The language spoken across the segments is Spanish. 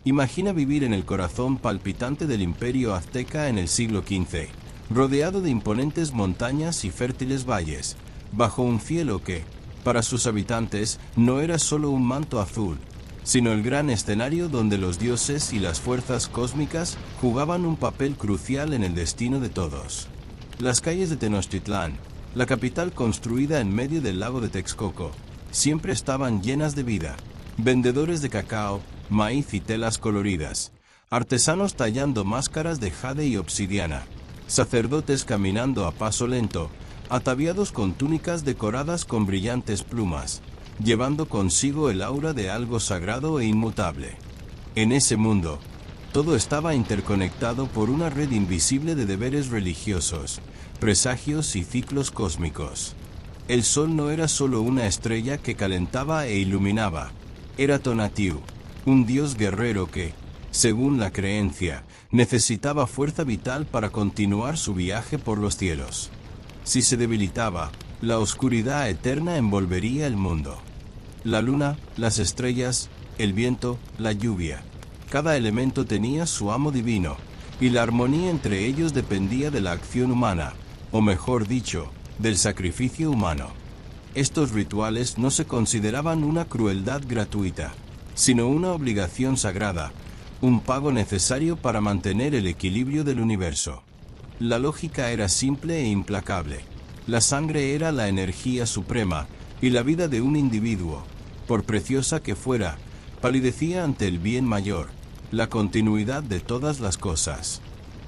Imagina vivir en el corazón palpitante del imperio azteca en el siglo XV, rodeado de imponentes montañas y fértiles valles, bajo un cielo que, para sus habitantes, no era solo un manto azul, sino el gran escenario donde los dioses y las fuerzas cósmicas jugaban un papel crucial en el destino de todos. Las calles de Tenochtitlán, la capital construida en medio del lago de Texcoco, siempre estaban llenas de vida. Vendedores de cacao, maíz y telas coloridas, artesanos tallando máscaras de jade y obsidiana, sacerdotes caminando a paso lento, ataviados con túnicas decoradas con brillantes plumas, llevando consigo el aura de algo sagrado e inmutable. En ese mundo, todo estaba interconectado por una red invisible de deberes religiosos, presagios y ciclos cósmicos. El sol no era solo una estrella que calentaba e iluminaba, era Tonatiuh, un dios guerrero que, según la creencia, necesitaba fuerza vital para continuar su viaje por los cielos. Si se debilitaba, la oscuridad eterna envolvería el mundo. La luna, las estrellas, el viento, la lluvia. Cada elemento tenía su amo divino, y la armonía entre ellos dependía de la acción humana, o mejor dicho, del sacrificio humano. Estos rituales no se consideraban una crueldad gratuita, sino una obligación sagrada, un pago necesario para mantener el equilibrio del universo. La lógica era simple e implacable. La sangre era la energía suprema, y la vida de un individuo, por preciosa que fuera, palidecía ante el bien mayor, la continuidad de todas las cosas.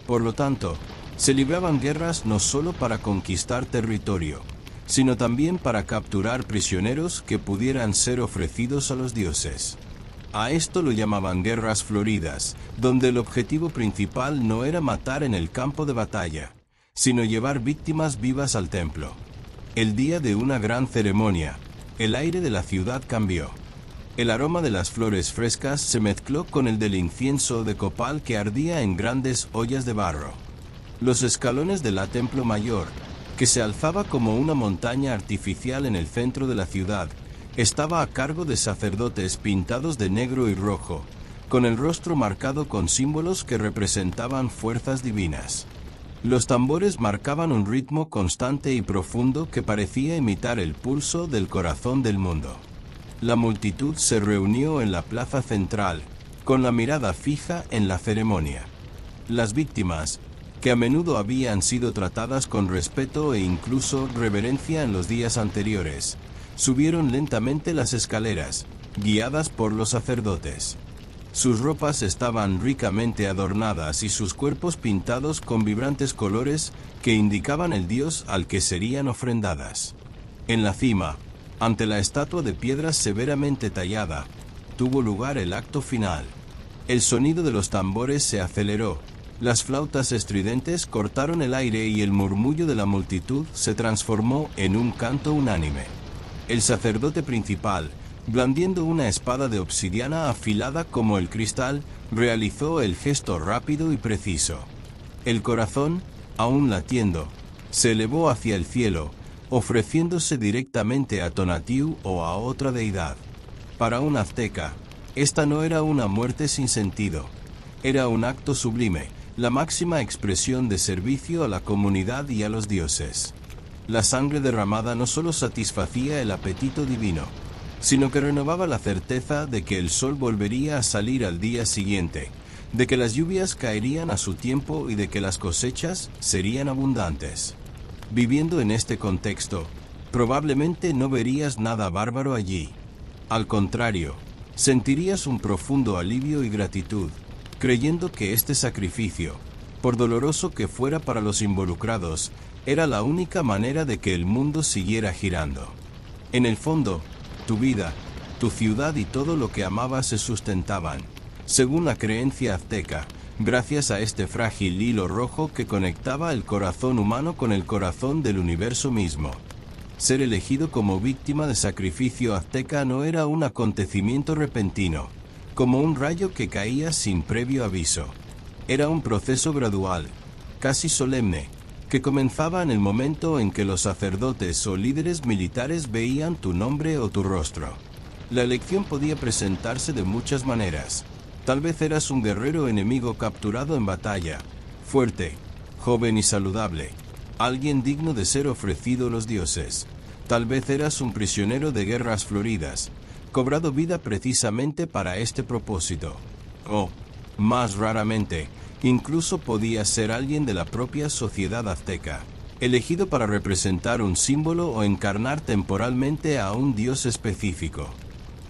Por lo tanto, se libraban guerras no solo para conquistar territorio, sino también para capturar prisioneros que pudieran ser ofrecidos a los dioses. A esto lo llamaban guerras floridas, donde el objetivo principal no era matar en el campo de batalla, sino llevar víctimas vivas al templo. El día de una gran ceremonia, el aire de la ciudad cambió. El aroma de las flores frescas se mezcló con el del incienso de copal que ardía en grandes ollas de barro. Los escalones del templo mayor, que se alzaba como una montaña artificial en el centro de la ciudad, estaba a cargo de sacerdotes pintados de negro y rojo, con el rostro marcado con símbolos que representaban fuerzas divinas. Los tambores marcaban un ritmo constante y profundo que parecía imitar el pulso del corazón del mundo. La multitud se reunió en la plaza central, con la mirada fija en la ceremonia. Las víctimas, que a menudo habían sido tratadas con respeto e incluso reverencia en los días anteriores, subieron lentamente las escaleras, guiadas por los sacerdotes. Sus ropas estaban ricamente adornadas y sus cuerpos pintados con vibrantes colores que indicaban el dios al que serían ofrendadas. En la cima, ante la estatua de piedra severamente tallada, tuvo lugar el acto final. El sonido de los tambores se aceleró, las flautas estridentes cortaron el aire y el murmullo de la multitud se transformó en un canto unánime. El sacerdote principal, blandiendo una espada de obsidiana afilada como el cristal, realizó el gesto rápido y preciso. El corazón, aún latiendo, se elevó hacia el cielo, ofreciéndose directamente a Tonatiuh o a otra deidad. Para un azteca, esta no era una muerte sin sentido, era un acto sublime, la máxima expresión de servicio a la comunidad y a los dioses. La sangre derramada no solo satisfacía el apetito divino, sino que renovaba la certeza de que el sol volvería a salir al día siguiente, de que las lluvias caerían a su tiempo y de que las cosechas serían abundantes. Viviendo en este contexto, probablemente no verías nada bárbaro allí. Al contrario, sentirías un profundo alivio y gratitud, creyendo que este sacrificio, por doloroso que fuera para los involucrados, era la única manera de que el mundo siguiera girando. En el fondo, tu vida, tu ciudad y todo lo que amabas se sustentaban, según la creencia azteca, gracias a este frágil hilo rojo que conectaba el corazón humano con el corazón del universo mismo. Ser elegido como víctima de sacrificio azteca no era un acontecimiento repentino, como un rayo que caía sin previo aviso. Era un proceso gradual, casi solemne, que comenzaba en el momento en que los sacerdotes o líderes militares veían tu nombre o tu rostro. La elección podía presentarse de muchas maneras. Tal vez eras un guerrero enemigo capturado en batalla, fuerte, joven y saludable, alguien digno de ser ofrecido a los dioses. Tal vez eras un prisionero de guerras floridas, cobrado vida precisamente para este propósito. O, más raramente, incluso podías ser alguien de la propia sociedad azteca, elegido para representar un símbolo o encarnar temporalmente a un dios específico.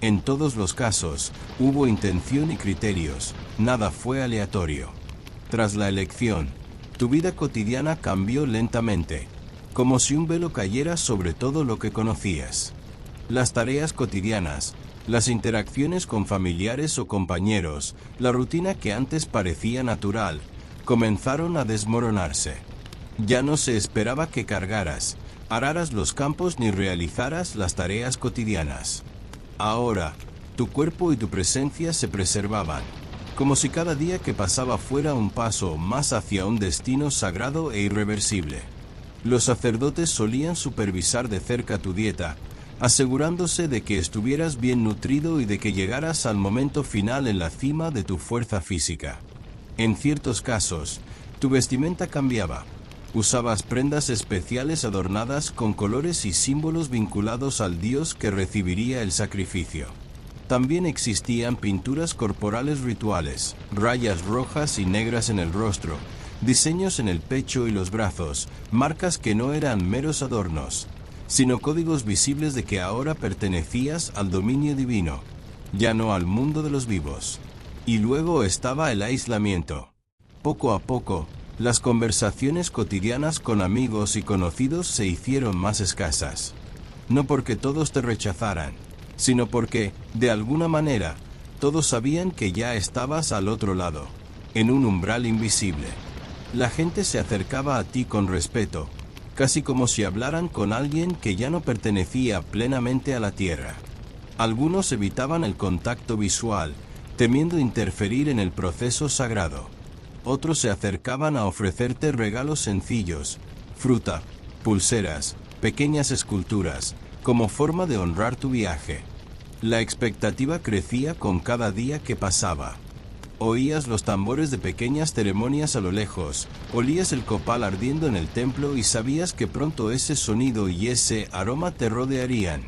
En todos los casos, hubo intención y criterios, nada fue aleatorio. Tras la elección, tu vida cotidiana cambió lentamente, como si un velo cayera sobre todo lo que conocías. Las tareas cotidianas, las interacciones con familiares o compañeros, la rutina que antes parecía natural, comenzaron a desmoronarse. Ya no se esperaba que cargaras, araras los campos ni realizaras las tareas cotidianas. Ahora, tu cuerpo y tu presencia se preservaban, como si cada día que pasaba fuera un paso más hacia un destino sagrado e irreversible. Los sacerdotes solían supervisar de cerca tu dieta, asegurándose de que estuvieras bien nutrido y de que llegaras al momento final en la cima de tu fuerza física. En ciertos casos, tu vestimenta cambiaba. Usabas prendas especiales adornadas con colores y símbolos vinculados al dios que recibiría el sacrificio. También existían pinturas corporales rituales, rayas rojas y negras en el rostro, diseños en el pecho y los brazos, marcas que no eran meros adornos, sino códigos visibles de que ahora pertenecías al dominio divino, ya no al mundo de los vivos. Y luego estaba el aislamiento. Poco a poco, las conversaciones cotidianas con amigos y conocidos se hicieron más escasas. No porque todos te rechazaran, sino porque, de alguna manera, todos sabían que ya estabas al otro lado, en un umbral invisible. La gente se acercaba a ti con respeto, casi como si hablaran con alguien que ya no pertenecía plenamente a la tierra. Algunos evitaban el contacto visual, temiendo interferir en el proceso sagrado. Otros se acercaban a ofrecerte regalos sencillos, fruta, pulseras, pequeñas esculturas, como forma de honrar tu viaje. La expectativa crecía con cada día que pasaba. Oías los tambores de pequeñas ceremonias a lo lejos, olías el copal ardiendo en el templo y sabías que pronto ese sonido y ese aroma te rodearían,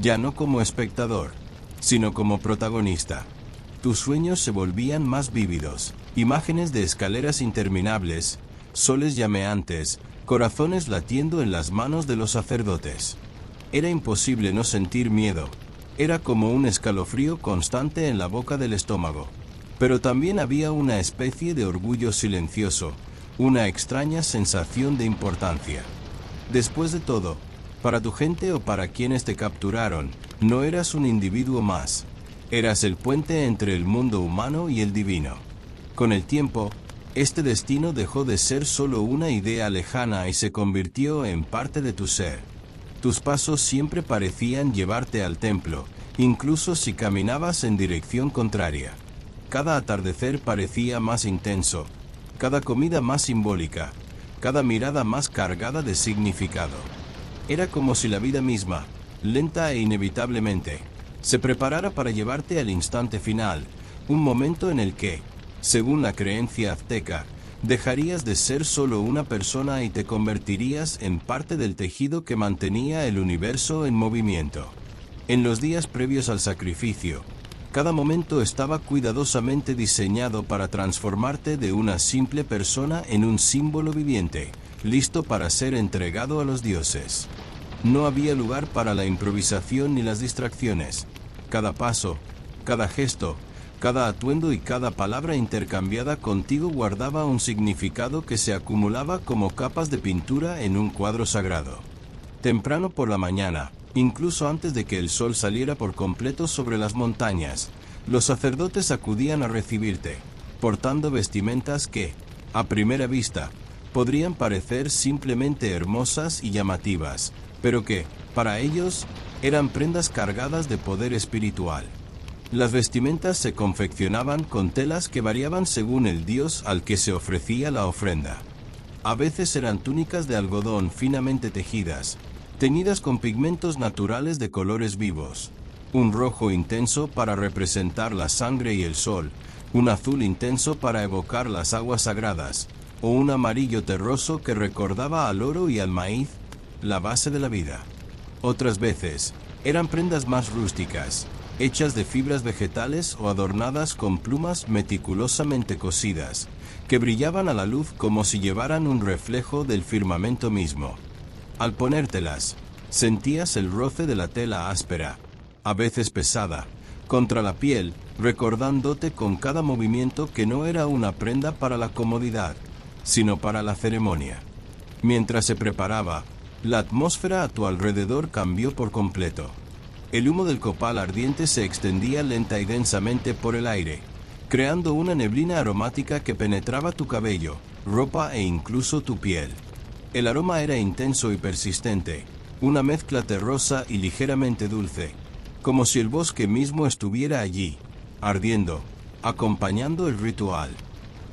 ya no como espectador, sino como protagonista. Tus sueños se volvían más vívidos, imágenes de escaleras interminables, soles llameantes, corazones latiendo en las manos de los sacerdotes. Era imposible no sentir miedo, era como un escalofrío constante en la boca del estómago. Pero también había una especie de orgullo silencioso, una extraña sensación de importancia. Después de todo, para tu gente o para quienes te capturaron, no eras un individuo más. Eras el puente entre el mundo humano y el divino. Con el tiempo, este destino dejó de ser solo una idea lejana y se convirtió en parte de tu ser. Tus pasos siempre parecían llevarte al templo, incluso si caminabas en dirección contraria. Cada atardecer parecía más intenso, cada comida más simbólica, cada mirada más cargada de significado. Era como si la vida misma, lenta e inevitablemente, se preparara para llevarte al instante final, un momento en el que, según la creencia azteca, dejarías de ser solo una persona y te convertirías en parte del tejido que mantenía el universo en movimiento. En los días previos al sacrificio, cada momento estaba cuidadosamente diseñado para transformarte de una simple persona en un símbolo viviente, listo para ser entregado a los dioses. No había lugar para la improvisación ni las distracciones. Cada paso, cada gesto, cada atuendo y cada palabra intercambiada contigo guardaba un significado que se acumulaba como capas de pintura en un cuadro sagrado. Temprano por la mañana, incluso antes de que el sol saliera por completo sobre las montañas, los sacerdotes acudían a recibirte, portando vestimentas que, a primera vista, podrían parecer simplemente hermosas y llamativas, pero que, para ellos, eran prendas cargadas de poder espiritual. Las vestimentas se confeccionaban con telas que variaban según el dios al que se ofrecía la ofrenda. A veces eran túnicas de algodón finamente tejidas, teñidas con pigmentos naturales de colores vivos, un rojo intenso para representar la sangre y el sol, un azul intenso para evocar las aguas sagradas, o un amarillo terroso que recordaba al oro y al maíz, la base de la vida. Otras veces, eran prendas más rústicas, hechas de fibras vegetales o adornadas con plumas meticulosamente cosidas, que brillaban a la luz como si llevaran un reflejo del firmamento mismo. Al ponértelas, sentías el roce de la tela áspera, a veces pesada, contra la piel, recordándote con cada movimiento que no era una prenda para la comodidad, sino para la ceremonia. Mientras se preparaba, la atmósfera a tu alrededor cambió por completo. El humo del copal ardiente se extendía lenta y densamente por el aire, creando una neblina aromática que penetraba tu cabello, ropa e incluso tu piel. El aroma era intenso y persistente, una mezcla terrosa y ligeramente dulce, como si el bosque mismo estuviera allí, ardiendo, acompañando el ritual.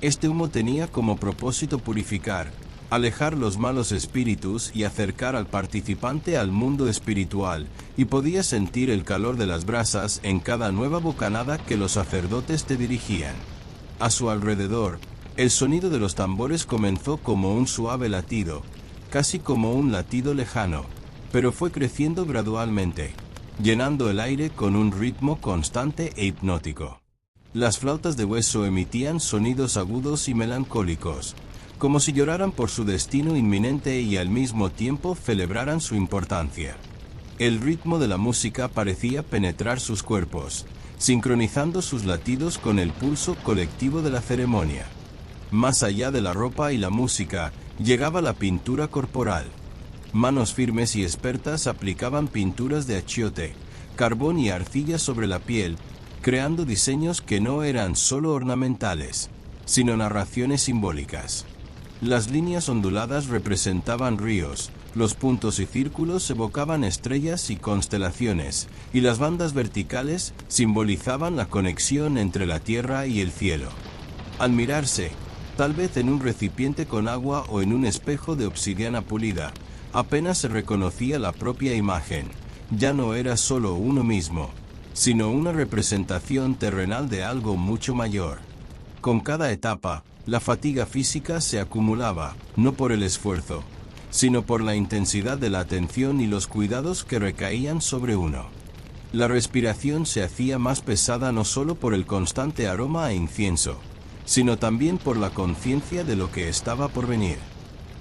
Este humo tenía como propósito purificar, alejar los malos espíritus y acercar al participante al mundo espiritual, y podías sentir el calor de las brasas en cada nueva bocanada que los sacerdotes te dirigían. A su alrededor, el sonido de los tambores comenzó como un suave latido, casi como un latido lejano, pero fue creciendo gradualmente, llenando el aire con un ritmo constante e hipnótico. Las flautas de hueso emitían sonidos agudos y melancólicos, como si lloraran por su destino inminente y al mismo tiempo celebraran su importancia. El ritmo de la música parecía penetrar sus cuerpos, sincronizando sus latidos con el pulso colectivo de la ceremonia. Más allá de la ropa y la música, llegaba la pintura corporal. Manos firmes y expertas aplicaban pinturas de achiote, carbón y arcilla sobre la piel, creando diseños que no eran solo ornamentales, sino narraciones simbólicas. Las líneas onduladas representaban ríos, los puntos y círculos evocaban estrellas y constelaciones, y las bandas verticales simbolizaban la conexión entre la tierra y el cielo. Al mirarse, tal vez en un recipiente con agua o en un espejo de obsidiana pulida, apenas se reconocía la propia imagen. Ya no era solo uno mismo, sino una representación terrenal de algo mucho mayor. Con cada etapa, la fatiga física se acumulaba, no por el esfuerzo, sino por la intensidad de la atención y los cuidados que recaían sobre uno. La respiración se hacía más pesada no solo por el constante aroma a incienso, sino también por la conciencia de lo que estaba por venir.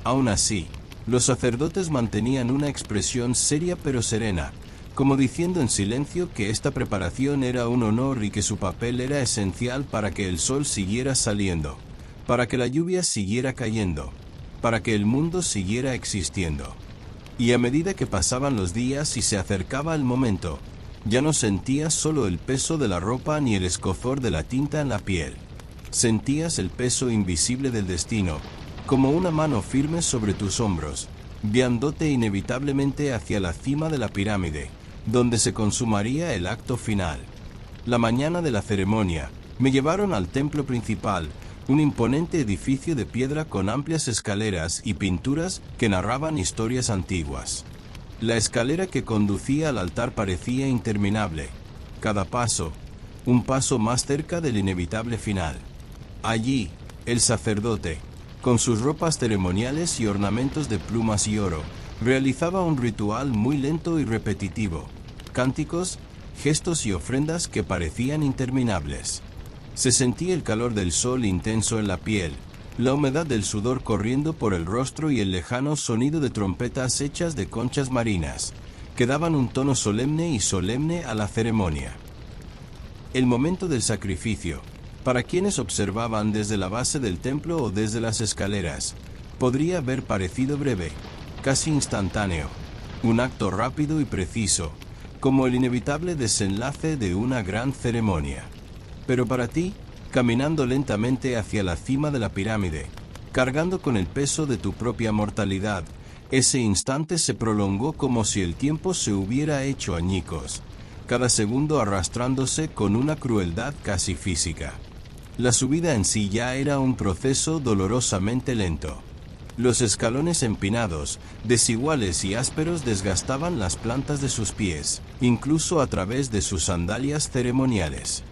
Aún así, los sacerdotes mantenían una expresión seria pero serena, como diciendo en silencio que esta preparación era un honor y que su papel era esencial para que el sol siguiera saliendo, para que la lluvia siguiera cayendo, para que el mundo siguiera existiendo. Y a medida que pasaban los días y se acercaba el momento, ya no sentías solo el peso de la ropa ni el escozor de la tinta en la piel. Sentías el peso invisible del destino, como una mano firme sobre tus hombros, guiándote inevitablemente hacia la cima de la pirámide, donde se consumaría el acto final. La mañana de la ceremonia, me llevaron al templo principal, un imponente edificio de piedra con amplias escaleras y pinturas que narraban historias antiguas. La escalera que conducía al altar parecía interminable, cada paso, un paso más cerca del inevitable final. Allí, el sacerdote, con sus ropas ceremoniales y ornamentos de plumas y oro, realizaba un ritual muy lento y repetitivo, cánticos, gestos y ofrendas que parecían interminables. Se sentía el calor del sol intenso en la piel, la humedad del sudor corriendo por el rostro y el lejano sonido de trompetas hechas de conchas marinas, que daban un tono solemne a la ceremonia. El momento del sacrificio, para quienes observaban desde la base del templo o desde las escaleras, podría haber parecido breve, casi instantáneo, un acto rápido y preciso, como el inevitable desenlace de una gran ceremonia. Pero para ti, caminando lentamente hacia la cima de la pirámide, cargando con el peso de tu propia mortalidad, ese instante se prolongó como si el tiempo se hubiera hecho añicos, cada segundo arrastrándose con una crueldad casi física. La subida en sí ya era un proceso dolorosamente lento. Los escalones empinados, desiguales y ásperos desgastaban las plantas de sus pies, incluso a través de sus sandalias ceremoniales.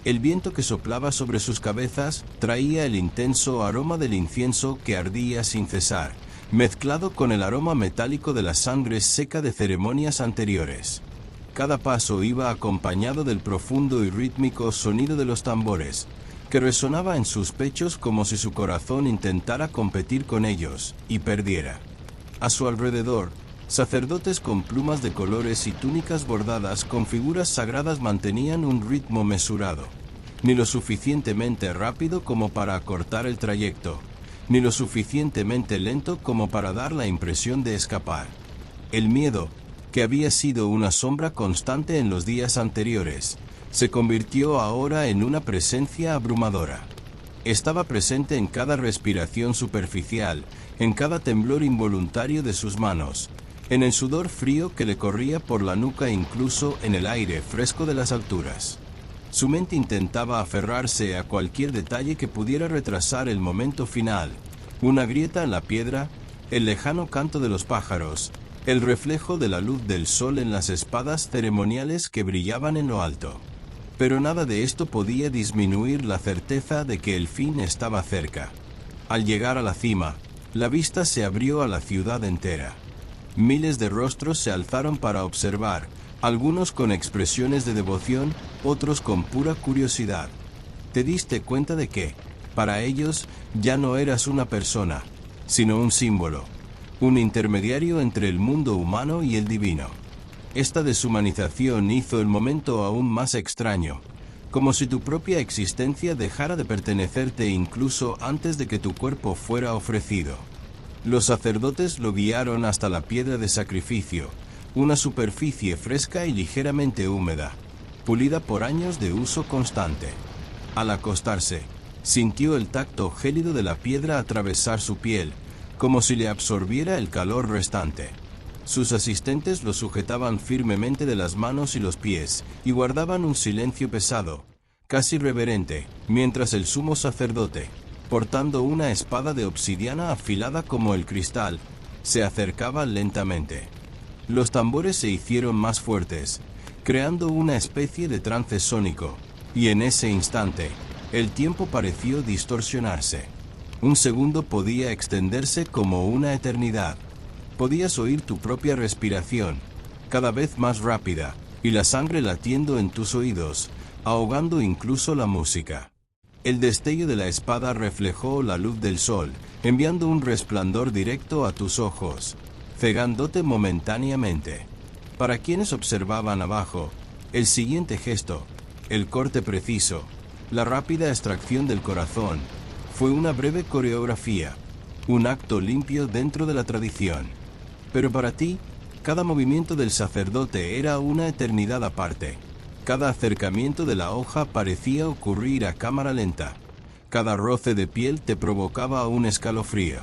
El viento que soplaba sobre sus cabezas traía el intenso aroma del incienso que ardía sin cesar, mezclado con el aroma metálico de la sangre seca de ceremonias anteriores. Cada paso iba acompañado del profundo y rítmico sonido de los tambores, que resonaba en sus pechos como si su corazón intentara competir con ellos y perdiera. A su alrededor, sacerdotes con plumas de colores y túnicas bordadas con figuras sagradas mantenían un ritmo mesurado, ni lo suficientemente rápido como para acortar el trayecto, ni lo suficientemente lento como para dar la impresión de escapar. El miedo, que había sido una sombra constante en los días anteriores, se convirtió ahora en una presencia abrumadora. Estaba presente en cada respiración superficial, en cada temblor involuntario de sus manos, en el sudor frío que le corría por la nuca e incluso en el aire fresco de las alturas. Su mente intentaba aferrarse a cualquier detalle que pudiera retrasar el momento final, una grieta en la piedra, el lejano canto de los pájaros, el reflejo de la luz del sol en las espadas ceremoniales que brillaban en lo alto. Pero nada de esto podía disminuir la certeza de que el fin estaba cerca. Al llegar a la cima, la vista se abrió a la ciudad entera. Miles de rostros se alzaron para observar, algunos con expresiones de devoción, otros con pura curiosidad. Te diste cuenta de que, para ellos, ya no eras una persona, sino un símbolo, un intermediario entre el mundo humano y el divino. Esta deshumanización hizo el momento aún más extraño, como si tu propia existencia dejara de pertenecerte incluso antes de que tu cuerpo fuera ofrecido. Los sacerdotes lo guiaron hasta la piedra de sacrificio, una superficie fresca y ligeramente húmeda, pulida por años de uso constante. Al acostarse, sintió el tacto gélido de la piedra atravesar su piel, como si le absorbiera el calor restante. Sus asistentes lo sujetaban firmemente de las manos y los pies, y guardaban un silencio pesado, casi reverente, mientras el sumo sacerdote, portando una espada de obsidiana afilada como el cristal, se acercaba lentamente. Los tambores se hicieron más fuertes, creando una especie de trance sónico, y en ese instante, el tiempo pareció distorsionarse. Un segundo podía extenderse como una eternidad. Podías oír tu propia respiración, cada vez más rápida, y la sangre latiendo en tus oídos, ahogando incluso la música. El destello de la espada reflejó la luz del sol, enviando un resplandor directo a tus ojos, cegándote momentáneamente. Para quienes observaban abajo, el siguiente gesto, el corte preciso, la rápida extracción del corazón, fue una breve coreografía, un acto limpio dentro de la tradición. Pero para ti, cada movimiento del sacerdote era una eternidad aparte. Cada acercamiento de la hoja parecía ocurrir a cámara lenta. Cada roce de piel te provocaba un escalofrío.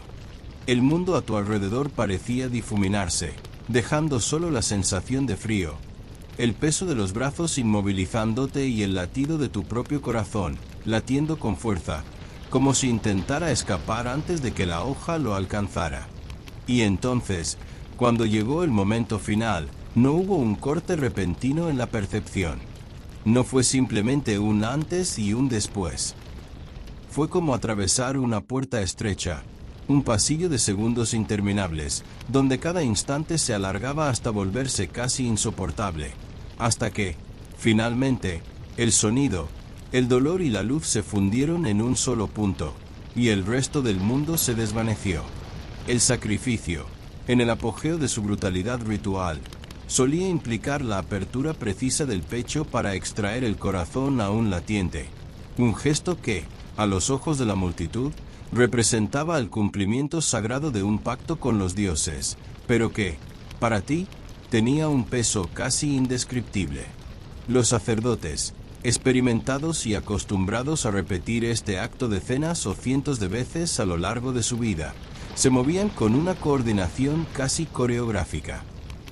El mundo a tu alrededor parecía difuminarse, dejando solo la sensación de frío, el peso de los brazos inmovilizándote y el latido de tu propio corazón, latiendo con fuerza, como si intentara escapar antes de que la hoja lo alcanzara. Y entonces, cuando llegó el momento final, no hubo un corte repentino en la percepción. No fue simplemente un antes y un después. Fue como atravesar una puerta estrecha, un pasillo de segundos interminables, donde cada instante se alargaba hasta volverse casi insoportable, hasta que, finalmente, el sonido, el dolor y la luz se fundieron en un solo punto, y el resto del mundo se desvaneció. El sacrificio, en el apogeo de su brutalidad ritual, solía implicar la apertura precisa del pecho para extraer el corazón aún latiente, un gesto que, a los ojos de la multitud, representaba el cumplimiento sagrado de un pacto con los dioses, pero que, para ti, tenía un peso casi indescriptible. Los sacerdotes, experimentados y acostumbrados a repetir este acto decenas o cientos de veces a lo largo de su vida, se movían con una coordinación casi coreográfica.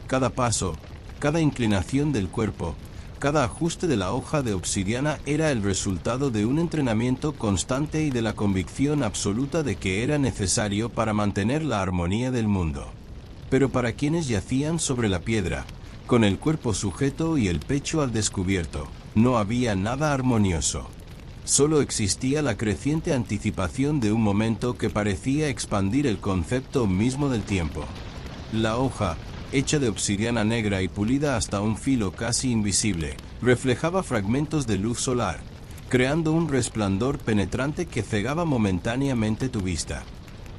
Cada paso, cada inclinación del cuerpo, cada ajuste de la hoja de obsidiana era el resultado de un entrenamiento constante y de la convicción absoluta de que era necesario para mantener la armonía del mundo. Pero para quienes yacían sobre la piedra, con el cuerpo sujeto y el pecho al descubierto, No había nada armonioso. Solo existía la creciente anticipación de un momento que parecía expandir el concepto mismo del tiempo. La hoja, hecha de obsidiana negra y pulida hasta un filo casi invisible, reflejaba fragmentos de luz solar, creando un resplandor penetrante que cegaba momentáneamente tu vista.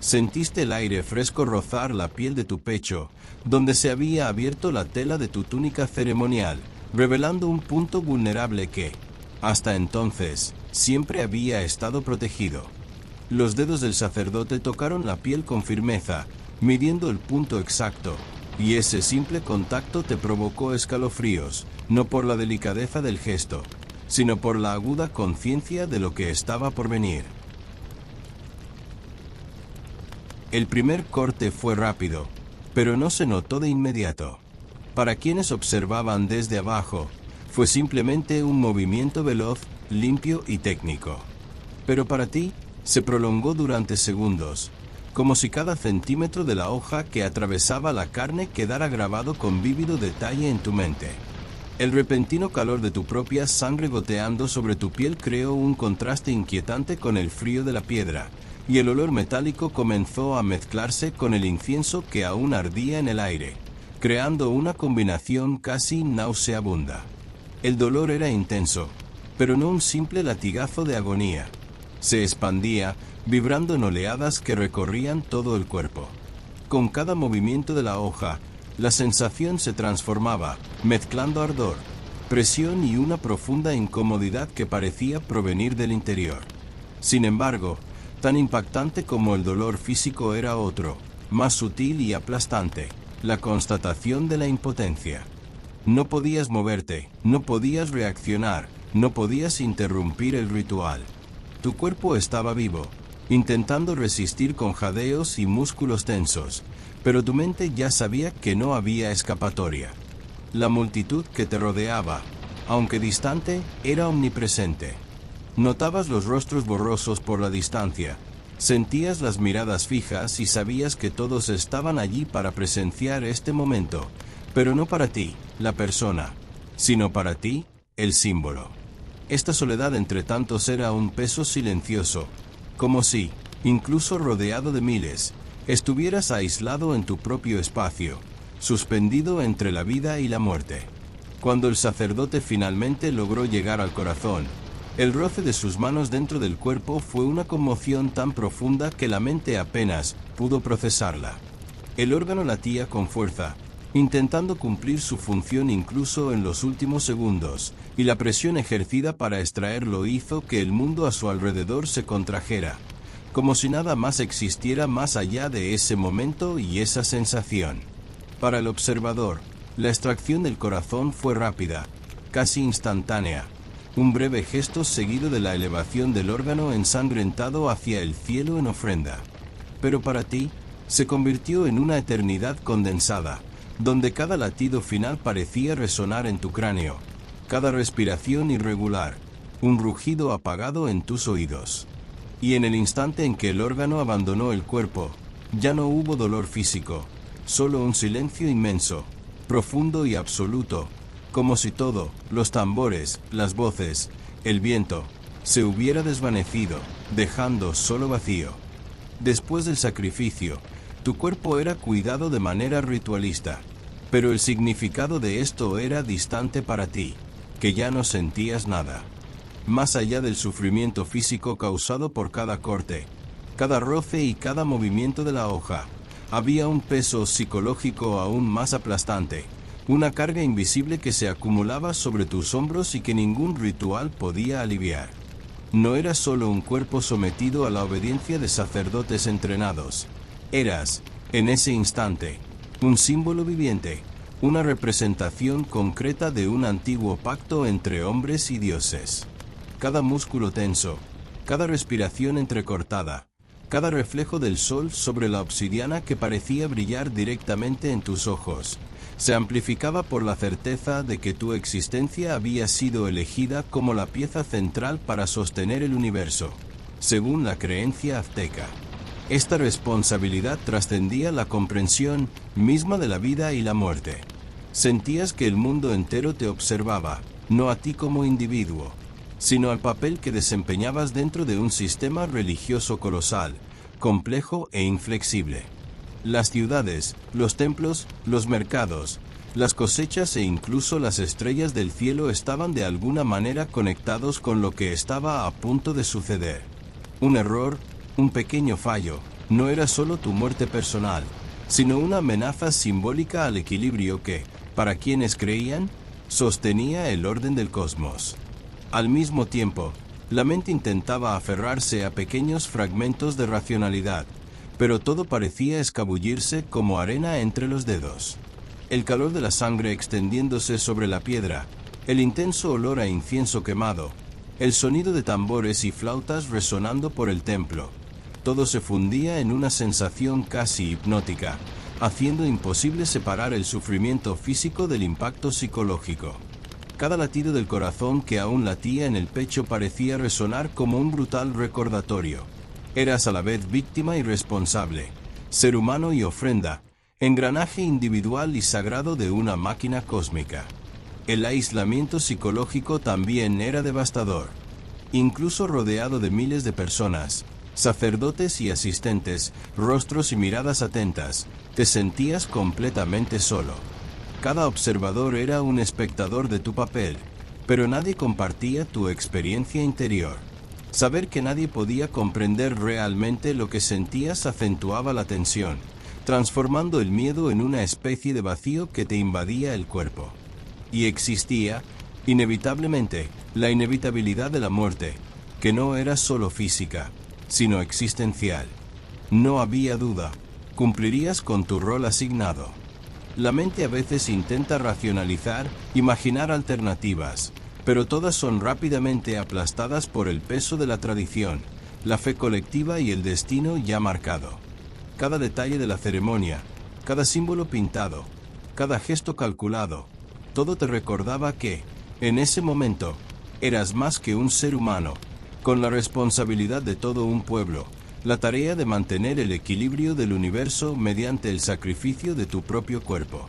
Sentiste el aire fresco rozar la piel de tu pecho, donde se había abierto la tela de tu túnica ceremonial, revelando un punto vulnerable que, hasta entonces, siempre había estado protegido. Los dedos del sacerdote tocaron la piel con firmeza, midiendo el punto exacto, y ese simple contacto te provocó escalofríos, no por la delicadeza del gesto, sino por la aguda conciencia de lo que estaba por venir. El primer corte fue rápido, pero no se notó de inmediato. Para quienes observaban desde abajo, fue simplemente un movimiento veloz, limpio y técnico. Pero para ti, se prolongó durante segundos, como si cada centímetro de la hoja que atravesaba la carne quedara grabado con vívido detalle en tu mente. El repentino calor de tu propia sangre goteando sobre tu piel creó un contraste inquietante con el frío de la piedra, y el olor metálico comenzó a mezclarse con el incienso que aún ardía en el aire, creando una combinación casi nauseabunda. El dolor era intenso, pero no un simple latigazo de agonía. Se expandía, vibrando en oleadas que recorrían todo el cuerpo. Con cada movimiento de la hoja, la sensación se transformaba, mezclando ardor, presión y una profunda incomodidad que parecía provenir del interior. Sin embargo, tan impactante como el dolor físico era otro, más sutil y aplastante, la constatación de la impotencia. No podías moverte, no podías reaccionar, no podías interrumpir el ritual. Tu cuerpo estaba vivo, intentando resistir con jadeos y músculos tensos, pero tu mente ya sabía que no había escapatoria. La multitud que te rodeaba, aunque distante, era omnipresente. Notabas los rostros borrosos por la distancia, sentías las miradas fijas y sabías que todos estaban allí para presenciar este momento, pero no para ti, la persona, sino para ti, el símbolo. Esta soledad entre tantos era un peso silencioso, como si, incluso rodeado de miles, estuvieras aislado en tu propio espacio, suspendido entre la vida y la muerte. Cuando el sacerdote finalmente logró llegar al corazón, el roce de sus manos dentro del cuerpo fue una conmoción tan profunda que la mente apenas pudo procesarla. El órgano latía con fuerza, intentando cumplir su función incluso en los últimos segundos, y la presión ejercida para extraerlo hizo que el mundo a su alrededor se contrajera, como si nada más existiera más allá de ese momento y esa sensación. Para el observador, la extracción del corazón fue rápida, casi instantánea, un breve gesto seguido de la elevación del órgano ensangrentado hacia el cielo en ofrenda. Pero para ti, se convirtió en una eternidad condensada, donde cada latido final parecía resonar en tu cráneo, cada respiración irregular, un rugido apagado en tus oídos. Y en el instante en que el órgano abandonó el cuerpo, ya no hubo dolor físico, solo un silencio inmenso, profundo y absoluto, como si todo, los tambores, las voces, el viento, se hubiera desvanecido, dejando solo vacío. Después del sacrificio, tu cuerpo era cuidado de manera ritualista, pero el significado de esto era distante para ti, que ya no sentías nada. Más allá del sufrimiento físico causado por cada corte, cada roce y cada movimiento de la hoja, había un peso psicológico aún más aplastante, una carga invisible que se acumulaba sobre tus hombros y que ningún ritual podía aliviar. No eras solo un cuerpo sometido a la obediencia de sacerdotes entrenados, eras, en ese instante, un símbolo viviente, una representación concreta de un antiguo pacto entre hombres y dioses. Cada músculo tenso, cada respiración entrecortada, cada reflejo del sol sobre la obsidiana que parecía brillar directamente en tus ojos, se amplificaba por la certeza de que tu existencia había sido elegida como la pieza central para sostener el universo, según la creencia azteca. Esta responsabilidad trascendía la comprensión misma de la vida y la muerte. Sentías que el mundo entero te observaba, no a ti como individuo, sino al papel que desempeñabas dentro de un sistema religioso colosal, complejo e inflexible. Las ciudades, los templos, los mercados, las cosechas e incluso las estrellas del cielo estaban de alguna manera conectados con lo que estaba a punto de suceder. Un error, un pequeño fallo, no era solo tu muerte personal, sino una amenaza simbólica al equilibrio que, para quienes creían, sostenía el orden del cosmos. Al mismo tiempo, la mente intentaba aferrarse a pequeños fragmentos de racionalidad, pero todo parecía escabullirse como arena entre los dedos. El calor de la sangre extendiéndose sobre la piedra, el intenso olor a incienso quemado, el sonido de tambores y flautas resonando por el templo. Todo se fundía en una sensación casi hipnótica, haciendo imposible separar el sufrimiento físico del impacto psicológico. Cada latido del corazón que aún latía en el pecho parecía resonar como un brutal recordatorio. Eras a la vez víctima y responsable, ser humano y ofrenda, engranaje individual y sagrado de una máquina cósmica. El aislamiento psicológico también era devastador. Incluso rodeado de miles de personas, sacerdotes y asistentes, rostros y miradas atentas, te sentías completamente solo. Cada observador era un espectador de tu papel, pero nadie compartía tu experiencia interior. Saber que nadie podía comprender realmente lo que sentías acentuaba la tensión, transformando el miedo en una especie de vacío que te invadía el cuerpo. Y existía, inevitablemente, la inevitabilidad de la muerte, que no era solo física, sino existencial. No había duda, cumplirías con tu rol asignado. La mente a veces intenta racionalizar, imaginar alternativas, pero todas son rápidamente aplastadas por el peso de la tradición, la fe colectiva y el destino ya marcado. Cada detalle de la ceremonia, cada símbolo pintado, cada gesto calculado, todo te recordaba que, en ese momento, eras más que un ser humano, con la responsabilidad de todo un pueblo, la tarea de mantener el equilibrio del universo mediante el sacrificio de tu propio cuerpo.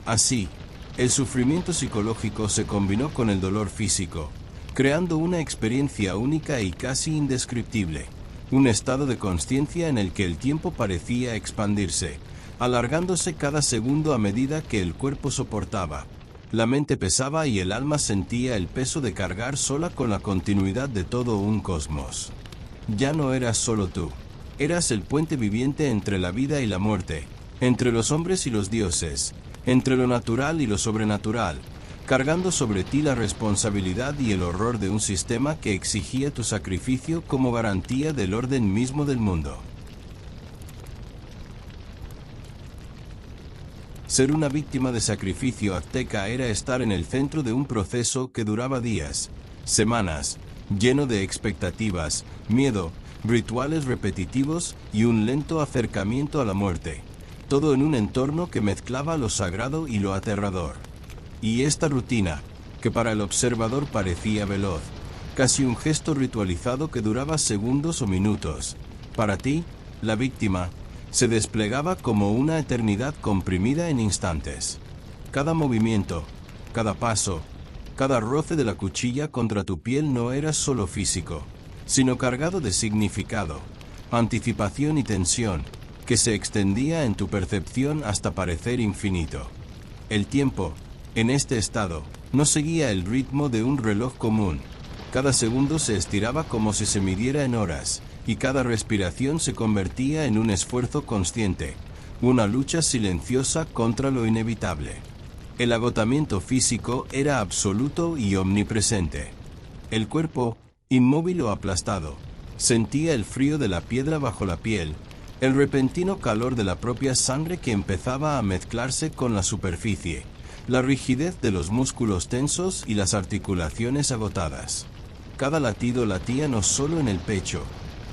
Así, el sufrimiento psicológico se combinó con el dolor físico, creando una experiencia única y casi indescriptible, un estado de consciencia en el que el tiempo parecía expandirse, alargándose cada segundo a medida que el cuerpo soportaba. La mente pesaba y el alma sentía el peso de cargar sola con la continuidad de todo un cosmos. Ya no eras solo tú, eras el puente viviente entre la vida y la muerte, entre los hombres y los dioses, entre lo natural y lo sobrenatural, cargando sobre ti la responsabilidad y el horror de un sistema que exigía tu sacrificio como garantía del orden mismo del mundo. Ser una víctima de sacrificio azteca era estar en el centro de un proceso que duraba días, semanas, lleno de expectativas, miedo, rituales repetitivos y un lento acercamiento a la muerte, todo en un entorno que mezclaba lo sagrado y lo aterrador. Y esta rutina, que para el observador parecía veloz, casi un gesto ritualizado que duraba segundos o minutos, para ti, la víctima, se desplegaba como una eternidad comprimida en instantes. Cada movimiento, cada paso, cada roce de la cuchilla contra tu piel no era solo físico, sino cargado de significado, anticipación y tensión, que se extendía en tu percepción hasta parecer infinito. El tiempo, en este estado, no seguía el ritmo de un reloj común. Cada segundo se estiraba como si se midiera en horas, y cada respiración se convertía en un esfuerzo consciente, una lucha silenciosa contra lo inevitable. El agotamiento físico era absoluto y omnipresente. El cuerpo, inmóvil o aplastado, sentía el frío de la piedra bajo la piel, el repentino calor de la propia sangre que empezaba a mezclarse con la superficie, la rigidez de los músculos tensos y las articulaciones agotadas. Cada latido latía no solo en el pecho,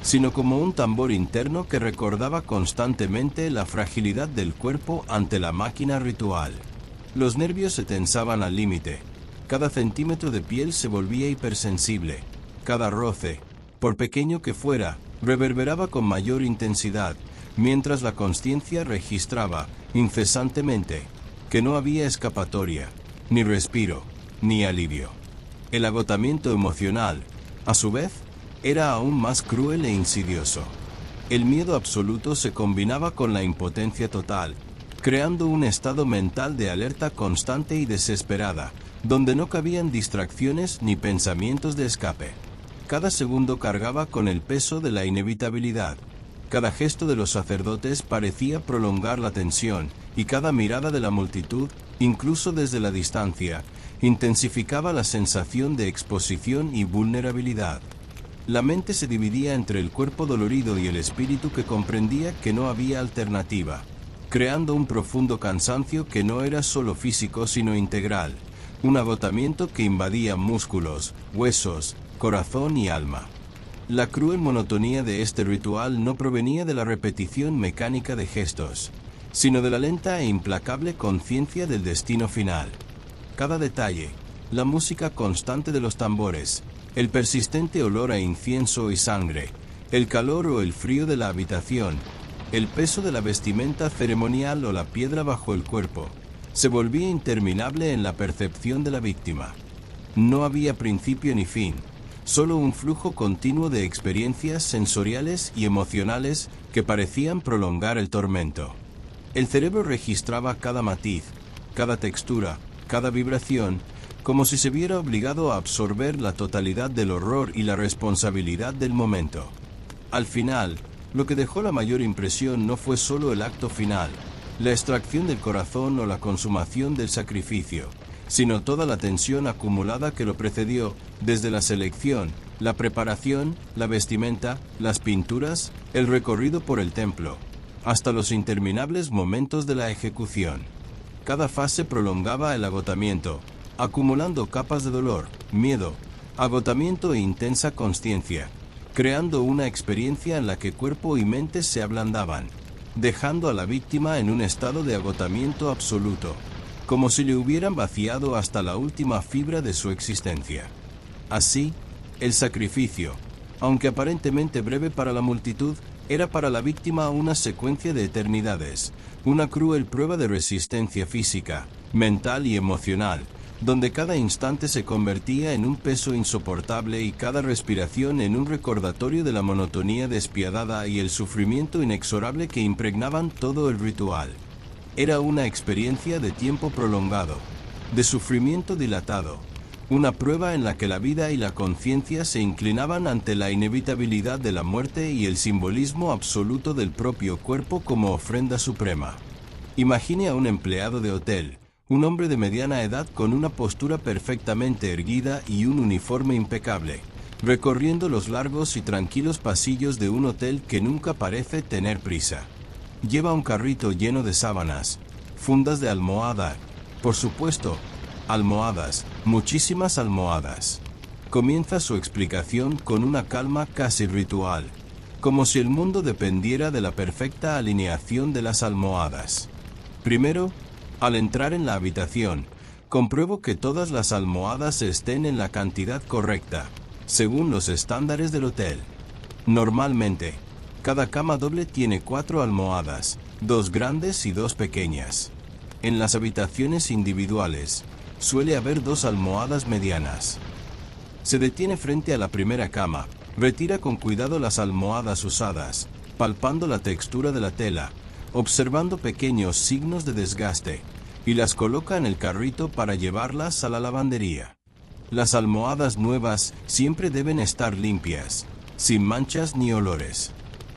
sino como un tambor interno que recordaba constantemente la fragilidad del cuerpo ante la máquina ritual. Los nervios se tensaban al límite, cada centímetro de piel se volvía hipersensible, cada roce, por pequeño que fuera, reverberaba con mayor intensidad, mientras la consciencia registraba, incesantemente, que no había escapatoria, ni respiro, ni alivio. El agotamiento emocional, a su vez, era aún más cruel e insidioso. El miedo absoluto se combinaba con la impotencia total, creando un estado mental de alerta constante y desesperada, donde no cabían distracciones ni pensamientos de escape. Cada segundo cargaba con el peso de la inevitabilidad. Cada gesto de los sacerdotes parecía prolongar la tensión, y cada mirada de la multitud, incluso desde la distancia, intensificaba la sensación de exposición y vulnerabilidad. La mente se dividía entre el cuerpo dolorido y el espíritu que comprendía que no había alternativa, creando un profundo cansancio que no era solo físico sino integral, un agotamiento que invadía músculos, huesos, corazón y alma. La cruel monotonía de este ritual no provenía de la repetición mecánica de gestos, sino de la lenta e implacable conciencia del destino final. Cada detalle, la música constante de los tambores, el persistente olor a incienso y sangre, el calor o el frío de la habitación, el peso de la vestimenta ceremonial o la piedra bajo el cuerpo, se volvía interminable en la percepción de la víctima. No había principio ni fin, solo un flujo continuo de experiencias sensoriales y emocionales que parecían prolongar el tormento. El cerebro registraba cada matiz, cada textura, cada vibración, como si se viera obligado a absorber la totalidad del horror y la responsabilidad del momento. Al final, lo que dejó la mayor impresión no fue solo el acto final, la extracción del corazón o la consumación del sacrificio, sino toda la tensión acumulada que lo precedió, desde la selección, la preparación, la vestimenta, las pinturas, el recorrido por el templo, hasta los interminables momentos de la ejecución. Cada fase prolongaba el agotamiento, acumulando capas de dolor, miedo, agotamiento e intensa consciencia, creando una experiencia en la que cuerpo y mente se ablandaban, dejando a la víctima en un estado de agotamiento absoluto, como si le hubieran vaciado hasta la última fibra de su existencia. Así, el sacrificio, aunque aparentemente breve para la multitud, era para la víctima una secuencia de eternidades, una cruel prueba de resistencia física, mental y emocional, donde cada instante se convertía en un peso insoportable y cada respiración en un recordatorio de la monotonía despiadada y el sufrimiento inexorable que impregnaban todo el ritual. Era una experiencia de tiempo prolongado, de sufrimiento dilatado, una prueba en la que la vida y la conciencia se inclinaban ante la inevitabilidad de la muerte y el simbolismo absoluto del propio cuerpo como ofrenda suprema. Imagine a un empleado de hotel, un hombre de mediana edad con una postura perfectamente erguida y un uniforme impecable, recorriendo los largos y tranquilos pasillos de un hotel que nunca parece tener prisa. Lleva un carrito lleno de sábanas, fundas de almohada, por supuesto, almohadas, muchísimas almohadas. Comienza su explicación con una calma casi ritual, como si el mundo dependiera de la perfecta alineación de las almohadas. Primero, al entrar en la habitación, compruebo que todas las almohadas estén en la cantidad correcta, según los estándares del hotel. Normalmente, cada cama doble tiene 4 almohadas, 2 grandes y 2 pequeñas. En las habitaciones individuales, suele haber 2 almohadas medianas. Se detiene frente a la primera cama, retira con cuidado las almohadas usadas, palpando la textura de la tela, observando pequeños signos de desgaste, y las coloca en el carrito para llevarlas a la lavandería. Las almohadas nuevas siempre deben estar limpias, sin manchas ni olores.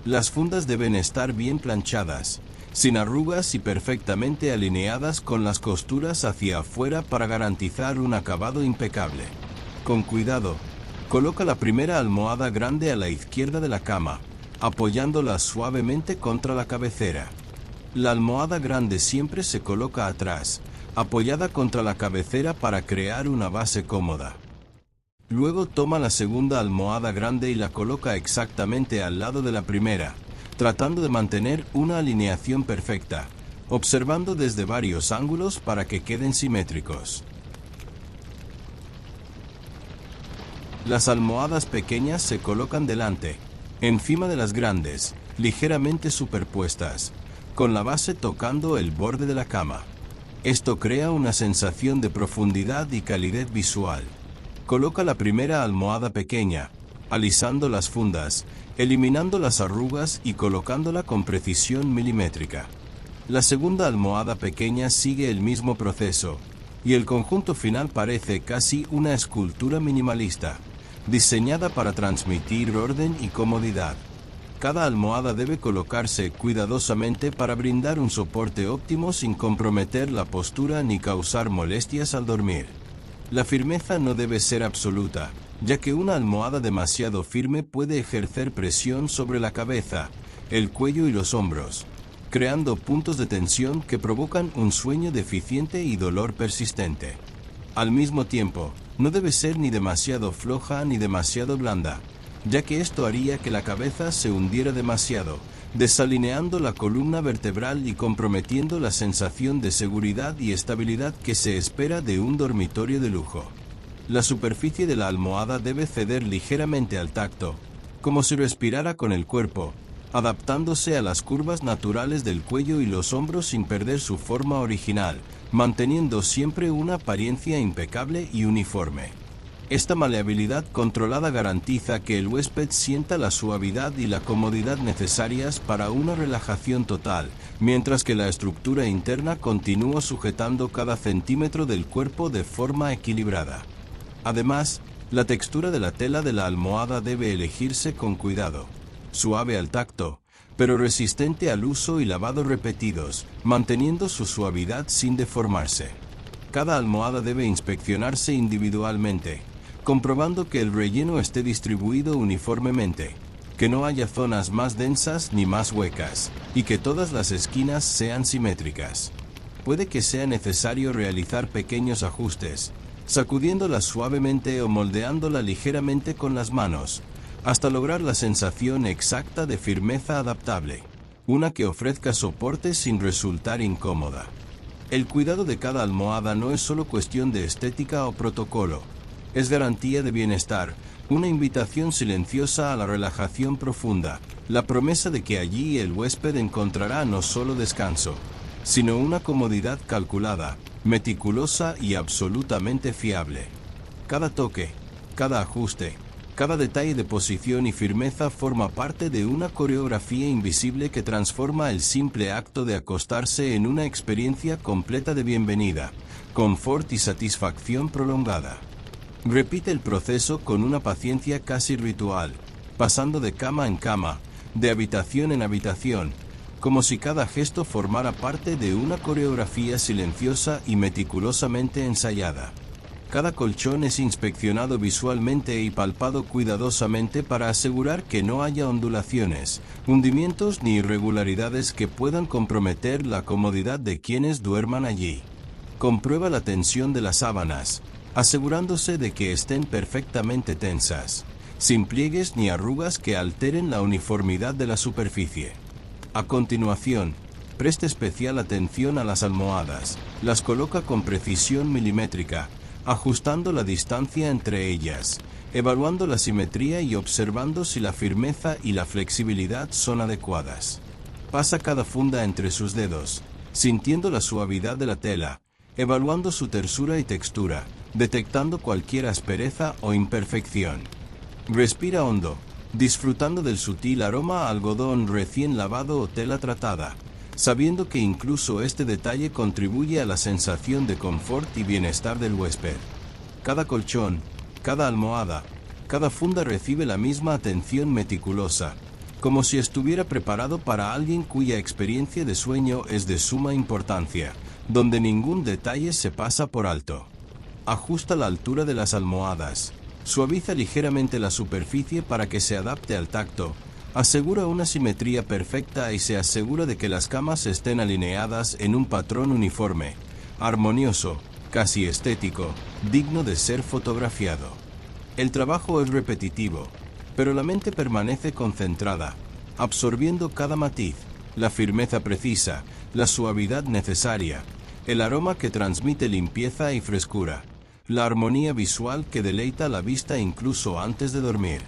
Las fundas deben estar bien planchadas, sin arrugas y perfectamente alineadas con las costuras hacia afuera para garantizar un acabado impecable. Con cuidado, coloca la primera almohada grande a la izquierda de la cama, apoyándola suavemente contra la cabecera. La almohada grande siempre se coloca atrás, apoyada contra la cabecera para crear una base cómoda. Luego toma la segunda almohada grande y la coloca exactamente al lado de la primera, tratando de mantener una alineación perfecta, observando desde varios ángulos para que queden simétricos. Las almohadas pequeñas se colocan delante, encima de las grandes, ligeramente superpuestas, con la base tocando el borde de la cama. Esto crea una sensación de profundidad y calidez visual. Coloca la primera almohada pequeña, alisando las fundas, eliminando las arrugas y colocándola con precisión milimétrica. La segunda almohada pequeña sigue el mismo proceso, y el conjunto final parece casi una escultura minimalista, diseñada para transmitir orden y comodidad. Cada almohada debe colocarse cuidadosamente para brindar un soporte óptimo sin comprometer la postura ni causar molestias al dormir. La firmeza no debe ser absoluta, ya que una almohada demasiado firme puede ejercer presión sobre la cabeza, el cuello y los hombros, creando puntos de tensión que provocan un sueño deficiente y dolor persistente. Al mismo tiempo, no debe ser ni demasiado floja ni demasiado blanda, ya que esto haría que la cabeza se hundiera demasiado, desalineando la columna vertebral y comprometiendo la sensación de seguridad y estabilidad que se espera de un dormitorio de lujo. La superficie de la almohada debe ceder ligeramente al tacto, como si respirara con el cuerpo, adaptándose a las curvas naturales del cuello y los hombros sin perder su forma original, manteniendo siempre una apariencia impecable y uniforme. Esta maleabilidad controlada garantiza que el huésped sienta la suavidad y la comodidad necesarias para una relajación total, mientras que la estructura interna continúa sujetando cada centímetro del cuerpo de forma equilibrada. Además, la textura de la tela de la almohada debe elegirse con cuidado. Suave al tacto, pero resistente al uso y lavado repetidos, manteniendo su suavidad sin deformarse. Cada almohada debe inspeccionarse individualmente, comprobando que el relleno esté distribuido uniformemente, que no haya zonas más densas ni más huecas, y que todas las esquinas sean simétricas. Puede que sea necesario realizar pequeños ajustes, sacudiéndola suavemente o moldeándola ligeramente con las manos, hasta lograr la sensación exacta de firmeza adaptable, una que ofrezca soporte sin resultar incómoda. El cuidado de cada almohada no es solo cuestión de estética o protocolo, es garantía de bienestar, una invitación silenciosa a la relajación profunda, la promesa de que allí el huésped encontrará no solo descanso, sino una comodidad calculada, meticulosa y absolutamente fiable. Cada toque, cada ajuste, cada detalle de posición y firmeza forma parte de una coreografía invisible que transforma el simple acto de acostarse en una experiencia completa de bienvenida, confort y satisfacción prolongada. Repite el proceso con una paciencia casi ritual, pasando de cama en cama, de habitación en habitación, como si cada gesto formara parte de una coreografía silenciosa y meticulosamente ensayada. Cada colchón es inspeccionado visualmente y palpado cuidadosamente para asegurar que no haya ondulaciones, hundimientos ni irregularidades que puedan comprometer la comodidad de quienes duerman allí. Comprueba la tensión de las sábanas, asegurándose de que estén perfectamente tensas, sin pliegues ni arrugas que alteren la uniformidad de la superficie. A continuación, preste especial atención a las almohadas, las coloca con precisión milimétrica, ajustando la distancia entre ellas, evaluando la simetría y observando si la firmeza y la flexibilidad son adecuadas. Pasa cada funda entre sus dedos, sintiendo la suavidad de la tela, evaluando su tersura y textura, detectando cualquier aspereza o imperfección. Respira hondo, disfrutando del sutil aroma a algodón recién lavado o tela tratada, sabiendo que incluso este detalle contribuye a la sensación de confort y bienestar del huésped. Cada colchón, cada almohada, cada funda recibe la misma atención meticulosa, como si estuviera preparado para alguien cuya experiencia de sueño es de suma importancia, donde ningún detalle se pasa por alto. Ajusta la altura de las almohadas, suaviza ligeramente la superficie para que se adapte al tacto, asegura una simetría perfecta y se asegura de que las camas estén alineadas en un patrón uniforme, armonioso, casi estético, digno de ser fotografiado. El trabajo es repetitivo, pero la mente permanece concentrada, absorbiendo cada matiz, la firmeza precisa, la suavidad necesaria, el aroma que transmite limpieza y frescura, la armonía visual que deleita la vista incluso antes de dormir.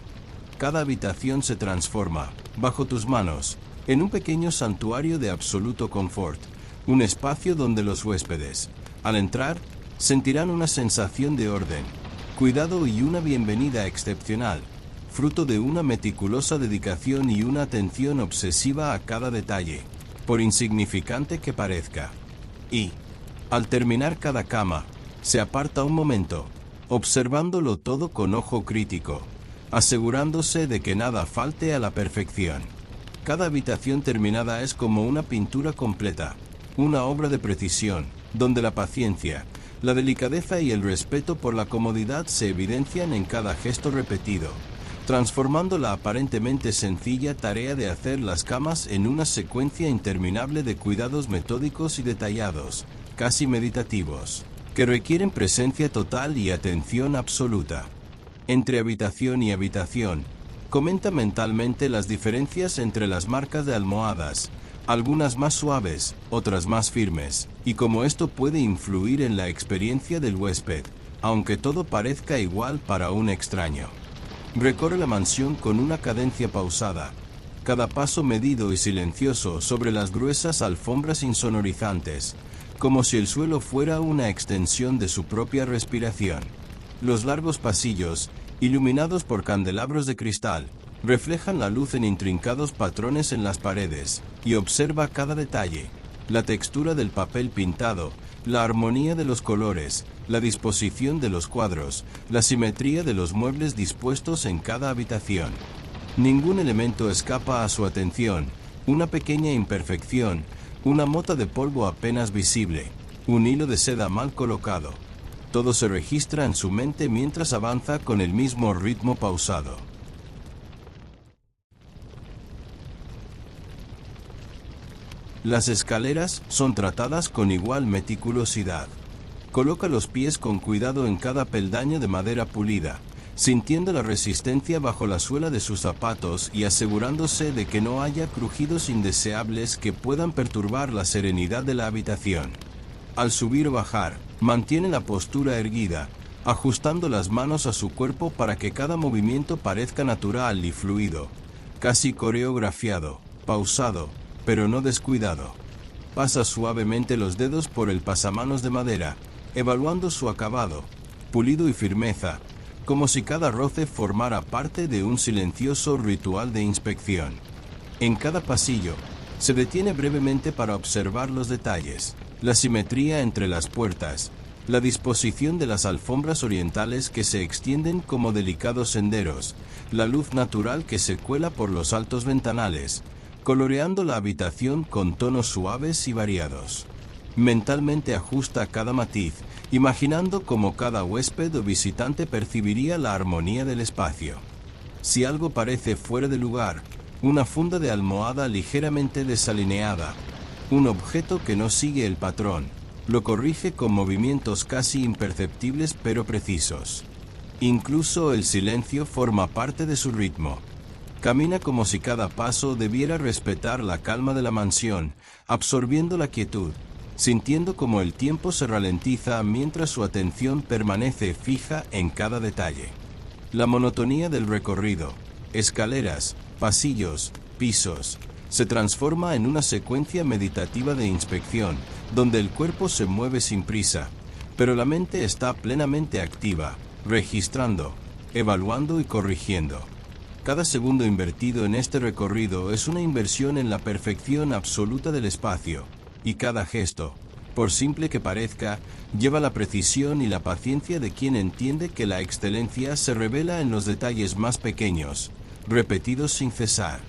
Cada habitación se transforma, bajo tus manos, en un pequeño santuario de absoluto confort, un espacio donde los huéspedes, al entrar, sentirán una sensación de orden, cuidado y una bienvenida excepcional, fruto de una meticulosa dedicación y una atención obsesiva a cada detalle, por insignificante que parezca. Y, al terminar cada cama, se aparta un momento, observándolo todo con ojo crítico, asegurándose de que nada falte a la perfección. Cada habitación terminada es como una pintura completa, una obra de precisión, donde la paciencia, la delicadeza y el respeto por la comodidad se evidencian en cada gesto repetido, transformando la aparentemente sencilla tarea de hacer las camas en una secuencia interminable de cuidados metódicos y detallados, casi meditativos, que requieren presencia total y atención absoluta. Entre habitación y habitación, comenta mentalmente las diferencias entre las marcas de almohadas, algunas más suaves, otras más firmes, y cómo esto puede influir en la experiencia del huésped, aunque todo parezca igual para un extraño. Recorre la mansión con una cadencia pausada, cada paso medido y silencioso sobre las gruesas alfombras insonorizantes, como si el suelo fuera una extensión de su propia respiración. Los largos pasillos, iluminados por candelabros de cristal, reflejan la luz en intrincados patrones en las paredes, y observa cada detalle, la textura del papel pintado, la armonía de los colores, la disposición de los cuadros, la simetría de los muebles dispuestos en cada habitación. Ningún elemento escapa a su atención, una pequeña imperfección, una mota de polvo apenas visible, un hilo de seda mal colocado. Todo se registra en su mente mientras avanza con el mismo ritmo pausado. Las escaleras son tratadas con igual meticulosidad. Coloca los pies con cuidado en cada peldaño de madera pulida, sintiendo la resistencia bajo la suela de sus zapatos y asegurándose de que no haya crujidos indeseables que puedan perturbar la serenidad de la habitación. Al subir o bajar, mantiene la postura erguida, ajustando las manos a su cuerpo para que cada movimiento parezca natural y fluido, casi coreografiado, pausado, pero no descuidado. Pasa suavemente los dedos por el pasamanos de madera, evaluando su acabado, pulido y firmeza, como si cada roce formara parte de un silencioso ritual de inspección. En cada pasillo, se detiene brevemente para observar los detalles, la simetría entre las puertas, la disposición de las alfombras orientales que se extienden como delicados senderos, la luz natural que se cuela por los altos ventanales, coloreando la habitación con tonos suaves y variados. Mentalmente ajusta cada matiz, imaginando cómo cada huésped o visitante percibiría la armonía del espacio. Si algo parece fuera de lugar, una funda de almohada ligeramente desalineada, un objeto que no sigue el patrón, lo corrige con movimientos casi imperceptibles pero precisos. Incluso el silencio forma parte de su ritmo. Camina como si cada paso debiera respetar la calma de la mansión, absorbiendo la quietud, sintiendo como el tiempo se ralentiza mientras su atención permanece fija en cada detalle. La monotonía del recorrido, escaleras, pasillos, pisos, se transforma en una secuencia meditativa de inspección, donde el cuerpo se mueve sin prisa, pero la mente está plenamente activa, registrando, evaluando y corrigiendo. Cada segundo invertido en este recorrido es una inversión en la perfección absoluta del espacio, y cada gesto, por simple que parezca, lleva la precisión y la paciencia de quien entiende que la excelencia se revela en los detalles más pequeños, repetidos sin cesar.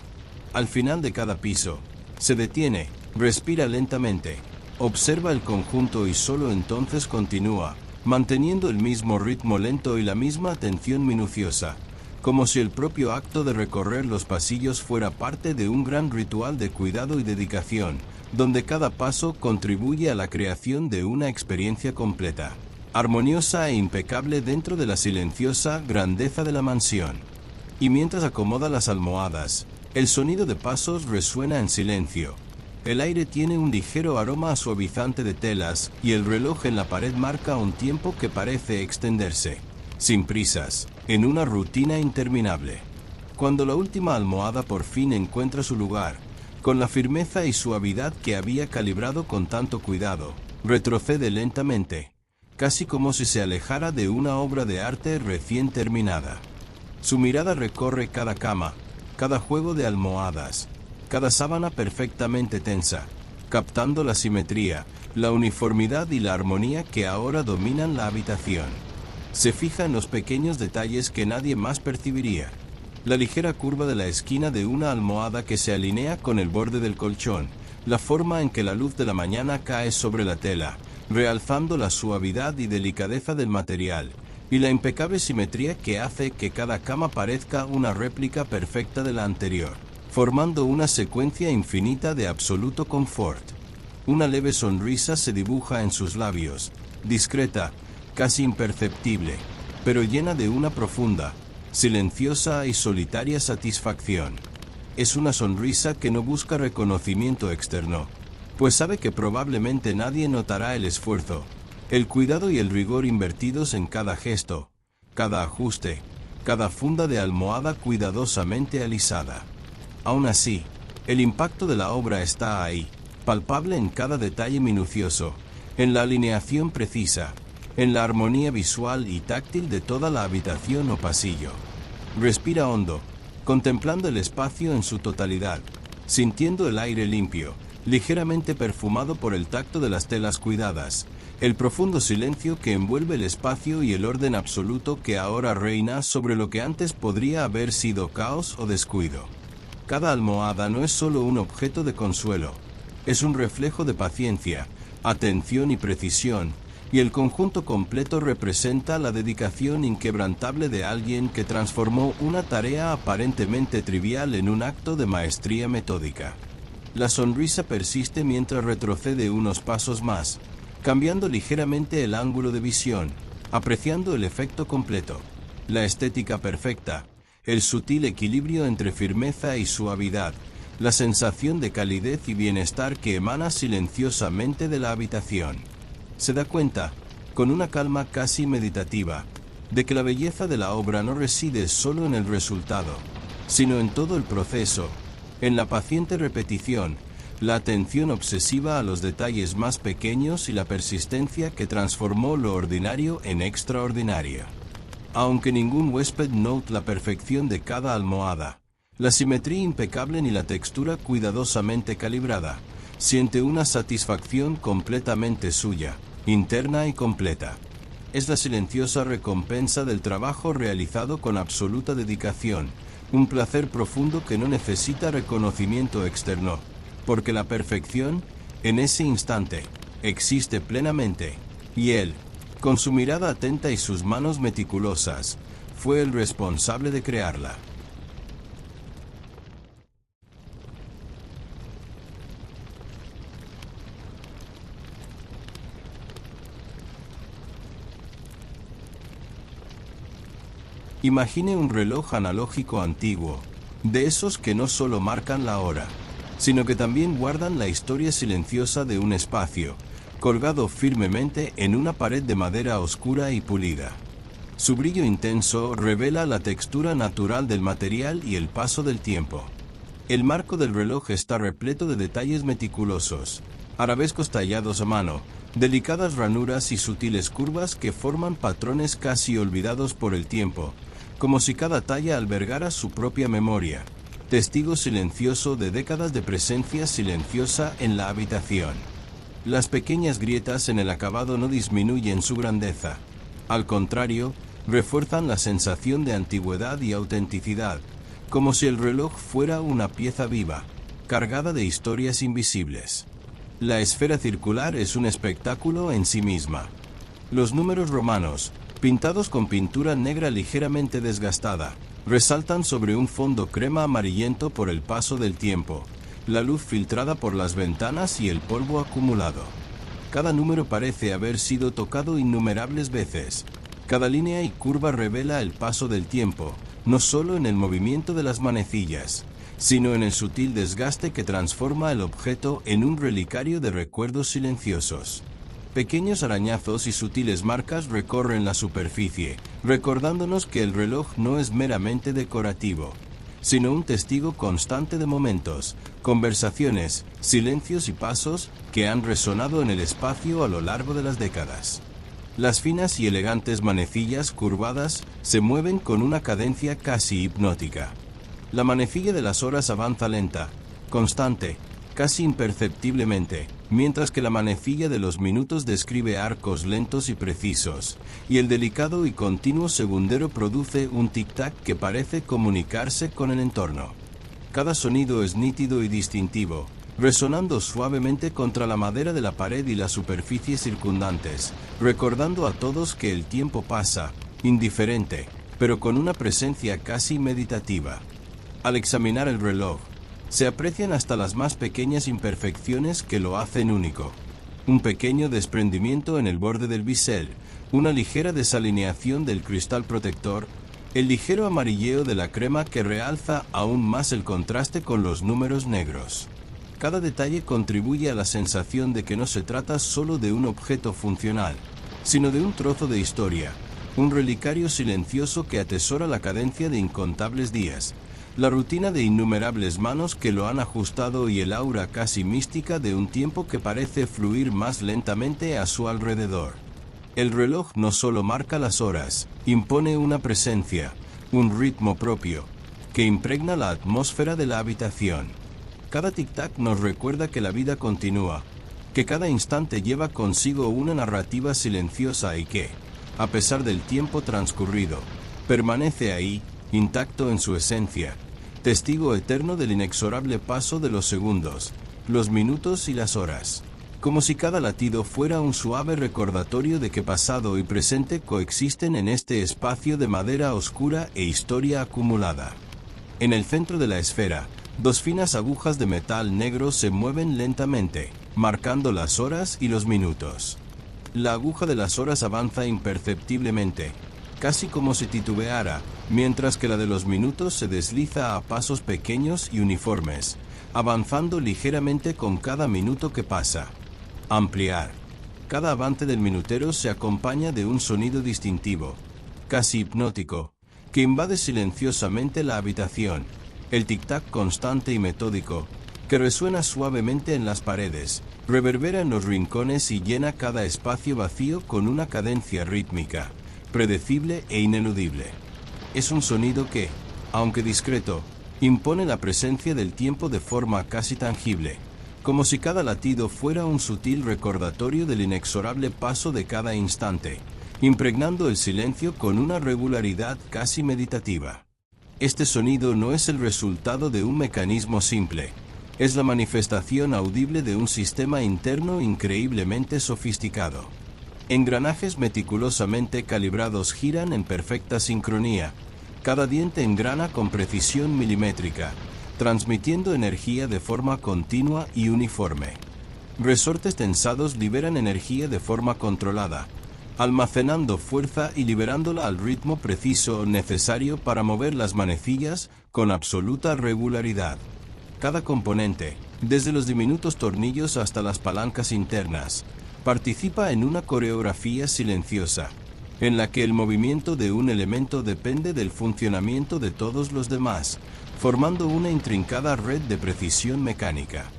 Al final de cada piso, se detiene, respira lentamente, observa el conjunto y solo entonces continúa, manteniendo el mismo ritmo lento y la misma atención minuciosa, como si el propio acto de recorrer los pasillos fuera parte de un gran ritual de cuidado y dedicación, donde cada paso contribuye a la creación de una experiencia completa, armoniosa e impecable dentro de la silenciosa grandeza de la mansión. Y mientras acomoda las almohadas, el sonido de pasos resuena en silencio. El aire tiene un ligero aroma suavizante de telas y el reloj en la pared marca un tiempo que parece extenderse, sin prisas, en una rutina interminable. Cuando la última almohada por fin encuentra su lugar, con la firmeza y suavidad que había calibrado con tanto cuidado, retrocede lentamente, casi como si se alejara de una obra de arte recién terminada. Su mirada recorre cada cama, cada juego de almohadas, cada sábana perfectamente tensa, captando la simetría, la uniformidad y la armonía que ahora dominan la habitación. Se fija en los pequeños detalles que nadie más percibiría. La ligera curva de la esquina de una almohada que se alinea con el borde del colchón, la forma en que la luz de la mañana cae sobre la tela, realzando la suavidad y delicadeza del material, y la impecable simetría que hace que cada cama parezca una réplica perfecta de la anterior, formando una secuencia infinita de absoluto confort. Una leve sonrisa se dibuja en sus labios, discreta, casi imperceptible, pero llena de una profunda, silenciosa y solitaria satisfacción. Es una sonrisa que no busca reconocimiento externo, pues sabe que probablemente nadie notará el esfuerzo, el cuidado y el rigor invertidos en cada gesto, cada ajuste, cada funda de almohada cuidadosamente alisada. Aún así, el impacto de la obra está ahí, palpable en cada detalle minucioso, en la alineación precisa, en la armonía visual y táctil de toda la habitación o pasillo. Respira hondo, contemplando el espacio en su totalidad, sintiendo el aire limpio, ligeramente perfumado por el tacto de las telas cuidadas, el profundo silencio que envuelve el espacio y el orden absoluto que ahora reina sobre lo que antes podría haber sido caos o descuido. Cada almohada no es solo un objeto de consuelo, es un reflejo de paciencia, atención y precisión, y el conjunto completo representa la dedicación inquebrantable de alguien que transformó una tarea aparentemente trivial en un acto de maestría metódica. La sonrisa persiste mientras retrocede unos pasos más, cambiando ligeramente el ángulo de visión, apreciando el efecto completo, la estética perfecta, el sutil equilibrio entre firmeza y suavidad, la sensación de calidez y bienestar que emana silenciosamente de la habitación. Se da cuenta, con una calma casi meditativa, de que la belleza de la obra no reside solo en el resultado, sino en todo el proceso, en la paciente repetición, la atención obsesiva a los detalles más pequeños y la persistencia que transformó lo ordinario en extraordinario. Aunque ningún huésped note la perfección de cada almohada, la simetría impecable ni la textura cuidadosamente calibrada, siente una satisfacción completamente suya, interna y completa. Es la silenciosa recompensa del trabajo realizado con absoluta dedicación, un placer profundo que no necesita reconocimiento externo, porque la perfección, en ese instante, existe plenamente, y él, con su mirada atenta y sus manos meticulosas, fue el responsable de crearla. Imagine un reloj analógico antiguo, de esos que no solo marcan la hora, sino que también guardan la historia silenciosa de un espacio, colgado firmemente en una pared de madera oscura y pulida. Su brillo intenso revela la textura natural del material y el paso del tiempo. El marco del reloj está repleto de detalles meticulosos, arabescos tallados a mano, delicadas ranuras y sutiles curvas que forman patrones casi olvidados por el tiempo, como si cada talla albergara su propia memoria, testigo silencioso de décadas de presencia silenciosa en la habitación. Las pequeñas grietas en el acabado no disminuyen su grandeza. Al contrario, refuerzan la sensación de antigüedad y autenticidad, como si el reloj fuera una pieza viva, cargada de historias invisibles. La esfera circular es un espectáculo en sí misma. Los números romanos, pintados con pintura negra ligeramente desgastada, resaltan sobre un fondo crema amarillento por el paso del tiempo, la luz filtrada por las ventanas y el polvo acumulado. Cada número parece haber sido tocado innumerables veces. Cada línea y curva revela el paso del tiempo, no solo en el movimiento de las manecillas, sino en el sutil desgaste que transforma el objeto en un relicario de recuerdos silenciosos. Pequeños arañazos y sutiles marcas recorren la superficie, recordándonos que el reloj no es meramente decorativo, sino un testigo constante de momentos, conversaciones, silencios y pasos que han resonado en el espacio a lo largo de las décadas. Las finas y elegantes manecillas curvadas se mueven con una cadencia casi hipnótica. La manecilla de las horas avanza lenta, constante, casi imperceptiblemente, mientras que la manecilla de los minutos describe arcos lentos y precisos, y el delicado y continuo segundero produce un tic-tac que parece comunicarse con el entorno. Cada sonido es nítido y distintivo, resonando suavemente contra la madera de la pared y las superficies circundantes, recordando a todos que el tiempo pasa, indiferente, pero con una presencia casi meditativa. Al examinar el reloj, se aprecian hasta las más pequeñas imperfecciones que lo hacen único. Un pequeño desprendimiento en el borde del bisel, una ligera desalineación del cristal protector, el ligero amarilleo de la crema que realza aún más el contraste con los números negros. Cada detalle contribuye a la sensación de que no se trata solo de un objeto funcional, sino de un trozo de historia, un relicario silencioso que atesora la cadencia de incontables días, la rutina de innumerables manos que lo han ajustado y el aura casi mística de un tiempo que parece fluir más lentamente a su alrededor. El reloj no solo marca las horas, impone una presencia, un ritmo propio, que impregna la atmósfera de la habitación. Cada tic-tac nos recuerda que la vida continúa, que cada instante lleva consigo una narrativa silenciosa y que, a pesar del tiempo transcurrido, permanece ahí, intacto en su esencia, testigo eterno del inexorable paso de los segundos, los minutos y las horas, como si cada latido fuera un suave recordatorio de que pasado y presente coexisten en este espacio de madera oscura e historia acumulada. En el centro de la esfera, dos finas agujas de metal negro se mueven lentamente, marcando las horas y los minutos. La aguja de las horas avanza imperceptiblemente, casi como si titubeara, mientras que la de los minutos se desliza a pasos pequeños y uniformes, avanzando ligeramente con cada minuto que pasa. Ampliar. Cada avance del minutero se acompaña de un sonido distintivo, casi hipnótico, que invade silenciosamente la habitación, el tic-tac constante y metódico, que resuena suavemente en las paredes, reverbera en los rincones y llena cada espacio vacío con una cadencia rítmica, predecible e ineludible. Es un sonido que, aunque discreto, impone la presencia del tiempo de forma casi tangible, como si cada latido fuera un sutil recordatorio del inexorable paso de cada instante, impregnando el silencio con una regularidad casi meditativa. Este sonido no es el resultado de un mecanismo simple, es la manifestación audible de un sistema interno increíblemente sofisticado. Engranajes meticulosamente calibrados giran en perfecta sincronía. Cada diente engrana con precisión milimétrica, transmitiendo energía de forma continua y uniforme. Resortes tensados liberan energía de forma controlada, almacenando fuerza y liberándola al ritmo preciso necesario para mover las manecillas con absoluta regularidad. Cada componente, desde los diminutos tornillos hasta las palancas internas, participa en una coreografía silenciosa, en la que el movimiento de un elemento depende del funcionamiento de todos los demás, formando una intrincada red de precisión mecánica.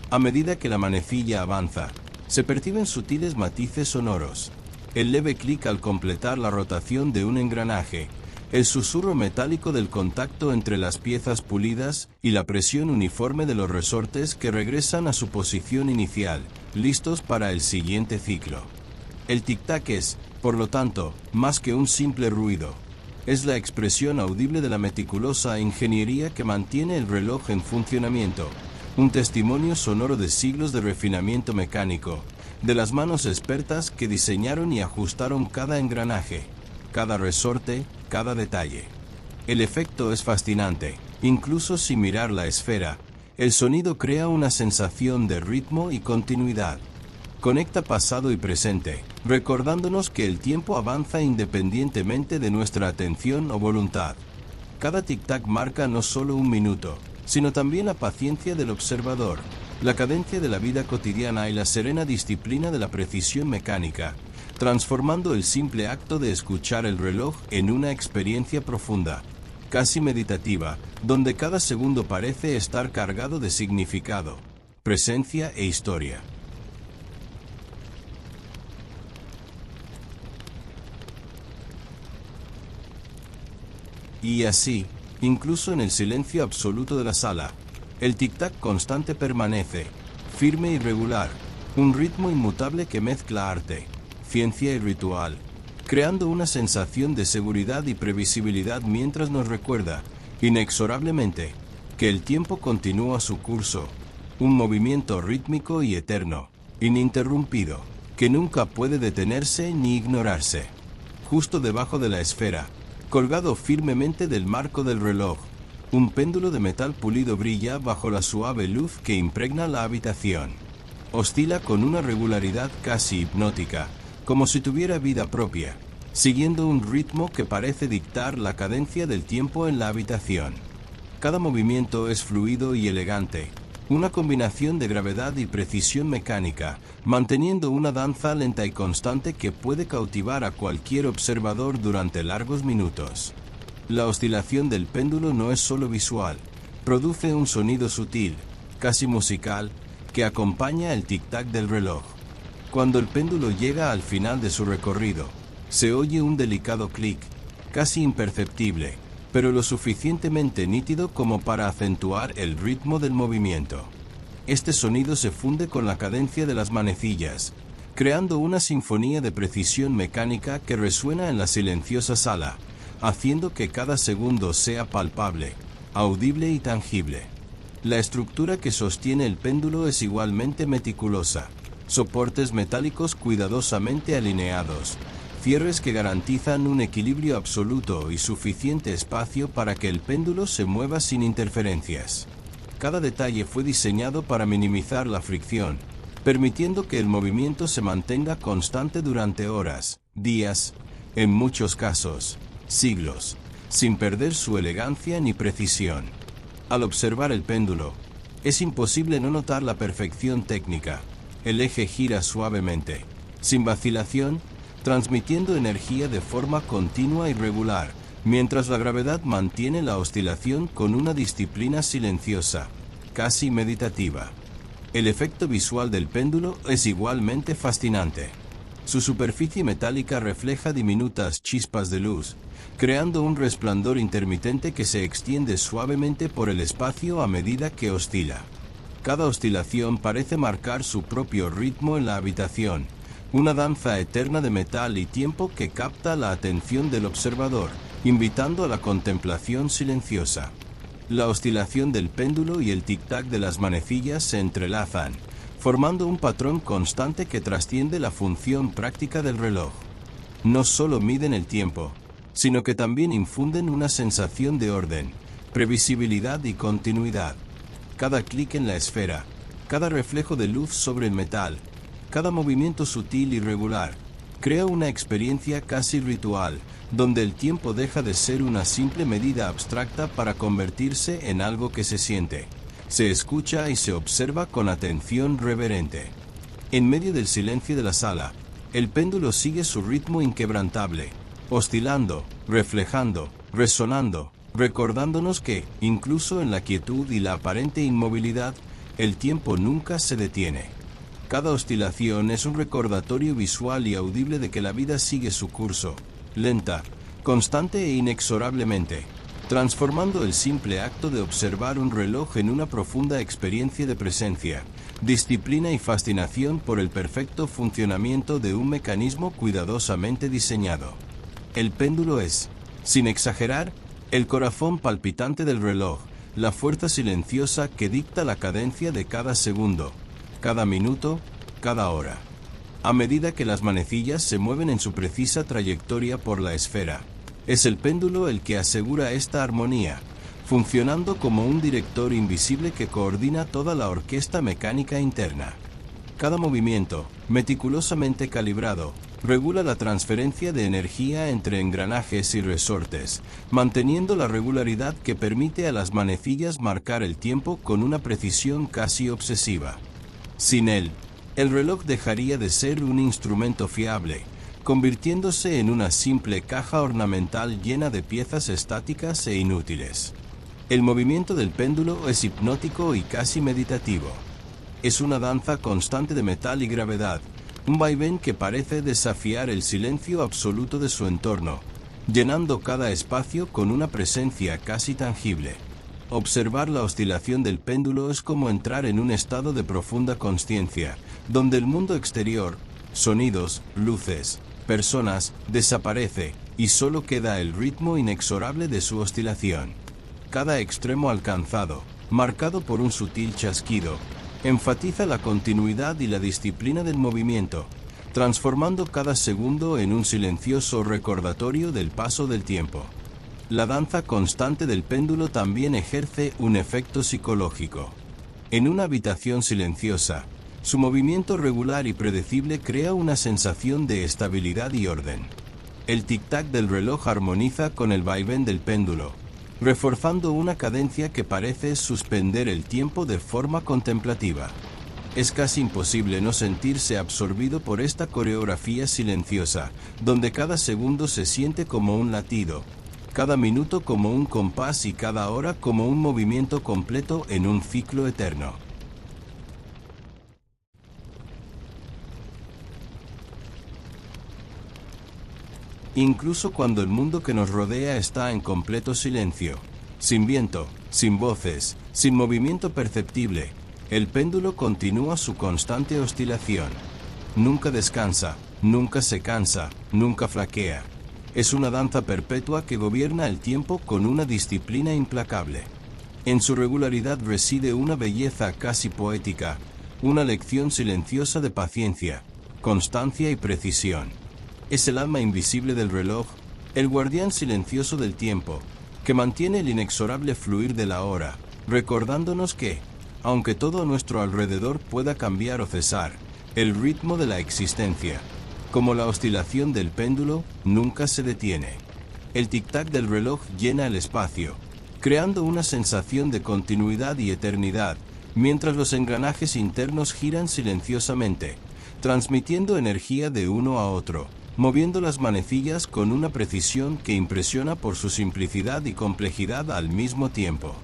A medida que la manecilla avanza, se perciben sutiles matices sonoros, el leve clic al completar la rotación de un engranaje, el susurro metálico del contacto entre las piezas pulidas y la presión uniforme de los resortes que regresan a su posición inicial, listos para el siguiente ciclo. El tic-tac es, por lo tanto, más que un simple ruido. Es la expresión audible de la meticulosa ingeniería que mantiene el reloj en funcionamiento, un testimonio sonoro de siglos de refinamiento mecánico, de las manos expertas que diseñaron y ajustaron cada engranaje, cada resorte, cada detalle. El efecto es fascinante, incluso sin mirar la esfera. El sonido crea una sensación de ritmo y continuidad. Conecta pasado y presente, recordándonos que el tiempo avanza independientemente de nuestra atención o voluntad. Cada tic-tac marca no solo un minuto, sino también la paciencia del observador, la cadencia de la vida cotidiana y la serena disciplina de la precisión mecánica, transformando el simple acto de escuchar el reloj en una experiencia profunda, casi meditativa, donde cada segundo parece estar cargado de significado, presencia e historia. Y así, incluso en el silencio absoluto de la sala, el tic-tac constante permanece, firme y regular, un ritmo inmutable que mezcla arte, ciencia y ritual, creando una sensación de seguridad y previsibilidad mientras nos recuerda, inexorablemente, que el tiempo continúa su curso, un movimiento rítmico y eterno, ininterrumpido, que nunca puede detenerse ni ignorarse. Justo debajo de la esfera, colgado firmemente del marco del reloj, un péndulo de metal pulido brilla bajo la suave luz que impregna la habitación. Oscila con una regularidad casi hipnótica, como si tuviera vida propia, siguiendo un ritmo que parece dictar la cadencia del tiempo en la habitación. Cada movimiento es fluido y elegante, una combinación de gravedad y precisión mecánica, manteniendo una danza lenta y constante que puede cautivar a cualquier observador durante largos minutos. La oscilación del péndulo no es solo visual, produce un sonido sutil, casi musical, que acompaña el tic-tac del reloj. Cuando el péndulo llega al final de su recorrido, se oye un delicado clic, casi imperceptible, pero lo suficientemente nítido como para acentuar el ritmo del movimiento. Este sonido se funde con la cadencia de las manecillas, creando una sinfonía de precisión mecánica que resuena en la silenciosa sala, haciendo que cada segundo sea palpable, audible y tangible. La estructura que sostiene el péndulo es igualmente meticulosa, soportes metálicos cuidadosamente alineados, cierres que garantizan un equilibrio absoluto y suficiente espacio para que el péndulo se mueva sin interferencias. Cada detalle fue diseñado para minimizar la fricción, permitiendo que el movimiento se mantenga constante durante horas, días, en muchos casos, siglos, sin perder su elegancia ni precisión. Al observar el péndulo, es imposible no notar la perfección técnica. El eje gira suavemente, sin vacilación, transmitiendo energía de forma continua y regular, mientras la gravedad mantiene la oscilación con una disciplina silenciosa, casi meditativa. El efecto visual del péndulo es igualmente fascinante. Su superficie metálica refleja diminutas chispas de luz, creando un resplandor intermitente que se extiende suavemente por el espacio a medida que oscila. Cada oscilación parece marcar su propio ritmo en la habitación, una danza eterna de metal y tiempo que capta la atención del observador, invitando a la contemplación silenciosa. La oscilación del péndulo y el tic-tac de las manecillas se entrelazan, formando un patrón constante que trasciende la función práctica del reloj. No solo miden el tiempo, sino que también infunden una sensación de orden, previsibilidad y continuidad. Cada clic en la esfera, cada reflejo de luz sobre el metal, cada movimiento sutil y regular, crea una experiencia casi ritual, donde el tiempo deja de ser una simple medida abstracta para convertirse en algo que se siente, se escucha y se observa con atención reverente. En medio del silencio de la sala, el péndulo sigue su ritmo inquebrantable, oscilando, reflejando, resonando, recordándonos que, incluso en la quietud y la aparente inmovilidad, el tiempo nunca se detiene. Cada oscilación es un recordatorio visual y audible de que la vida sigue su curso, lenta, constante e inexorablemente, transformando el simple acto de observar un reloj en una profunda experiencia de presencia, disciplina y fascinación por el perfecto funcionamiento de un mecanismo cuidadosamente diseñado. El péndulo es, sin exagerar, el corazón palpitante del reloj, la fuerza silenciosa que dicta la cadencia de cada segundo, cada minuto, cada hora. A medida que las manecillas se mueven en su precisa trayectoria por la esfera, es el péndulo el que asegura esta armonía, funcionando como un director invisible que coordina toda la orquesta mecánica interna. Cada movimiento, meticulosamente calibrado, regula la transferencia de energía entre engranajes y resortes, manteniendo la regularidad que permite a las manecillas marcar el tiempo con una precisión casi obsesiva. Sin él, el reloj dejaría de ser un instrumento fiable, convirtiéndose en una simple caja ornamental llena de piezas estáticas e inútiles. El movimiento del péndulo es hipnótico y casi meditativo. Es una danza constante de metal y gravedad, un vaivén que parece desafiar el silencio absoluto de su entorno, llenando cada espacio con una presencia casi tangible. Observar la oscilación del péndulo es como entrar en un estado de profunda consciencia, donde el mundo exterior, sonidos, luces, personas, desaparece, y solo queda el ritmo inexorable de su oscilación. Cada extremo alcanzado, marcado por un sutil chasquido, enfatiza la continuidad y la disciplina del movimiento, transformando cada segundo en un silencioso recordatorio del paso del tiempo. La danza constante del péndulo también ejerce un efecto psicológico. En una habitación silenciosa, su movimiento regular y predecible crea una sensación de estabilidad y orden. El tic-tac del reloj armoniza con el vaivén del péndulo, reforzando una cadencia que parece suspender el tiempo de forma contemplativa. Es casi imposible no sentirse absorbido por esta coreografía silenciosa, donde cada segundo se siente como un latido, cada minuto como un compás y cada hora como un movimiento completo en un ciclo eterno. Incluso cuando el mundo que nos rodea está en completo silencio, sin viento, sin voces, sin movimiento perceptible, el péndulo continúa su constante oscilación. Nunca descansa, nunca se cansa, nunca flaquea. Es una danza perpetua que gobierna el tiempo con una disciplina implacable. En su regularidad reside una belleza casi poética, una lección silenciosa de paciencia, constancia y precisión. Es el alma invisible del reloj, el guardián silencioso del tiempo, que mantiene el inexorable fluir de la hora, recordándonos que, aunque todo a nuestro alrededor pueda cambiar o cesar, el ritmo de la existencia, como la oscilación del péndulo, nunca se detiene. El tic-tac del reloj llena el espacio, creando una sensación de continuidad y eternidad, mientras los engranajes internos giran silenciosamente, transmitiendo energía de uno a otro, moviendo las manecillas con una precisión que impresiona por su simplicidad y complejidad al mismo tiempo.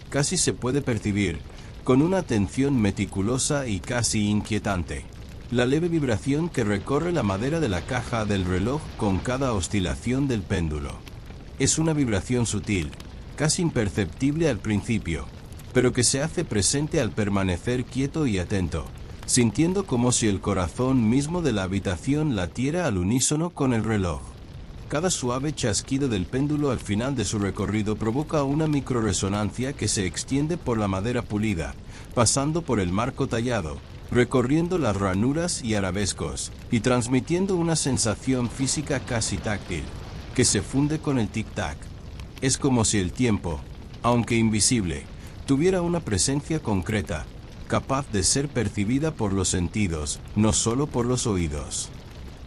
Casi se puede percibir, con una atención meticulosa y casi inquietante, la leve vibración que recorre la madera de la caja del reloj con cada oscilación del péndulo. Es una vibración sutil, casi imperceptible al principio, pero que se hace presente al permanecer quieto y atento, sintiendo como si el corazón mismo de la habitación latiera al unísono con el reloj. Cada suave chasquido del péndulo al final de su recorrido provoca una microresonancia que se extiende por la madera pulida, pasando por el marco tallado, recorriendo las ranuras y arabescos, y transmitiendo una sensación física casi táctil, que se funde con el tic-tac. Es como si el tiempo, aunque invisible, tuviera una presencia concreta, capaz de ser percibida por los sentidos, no solo por los oídos.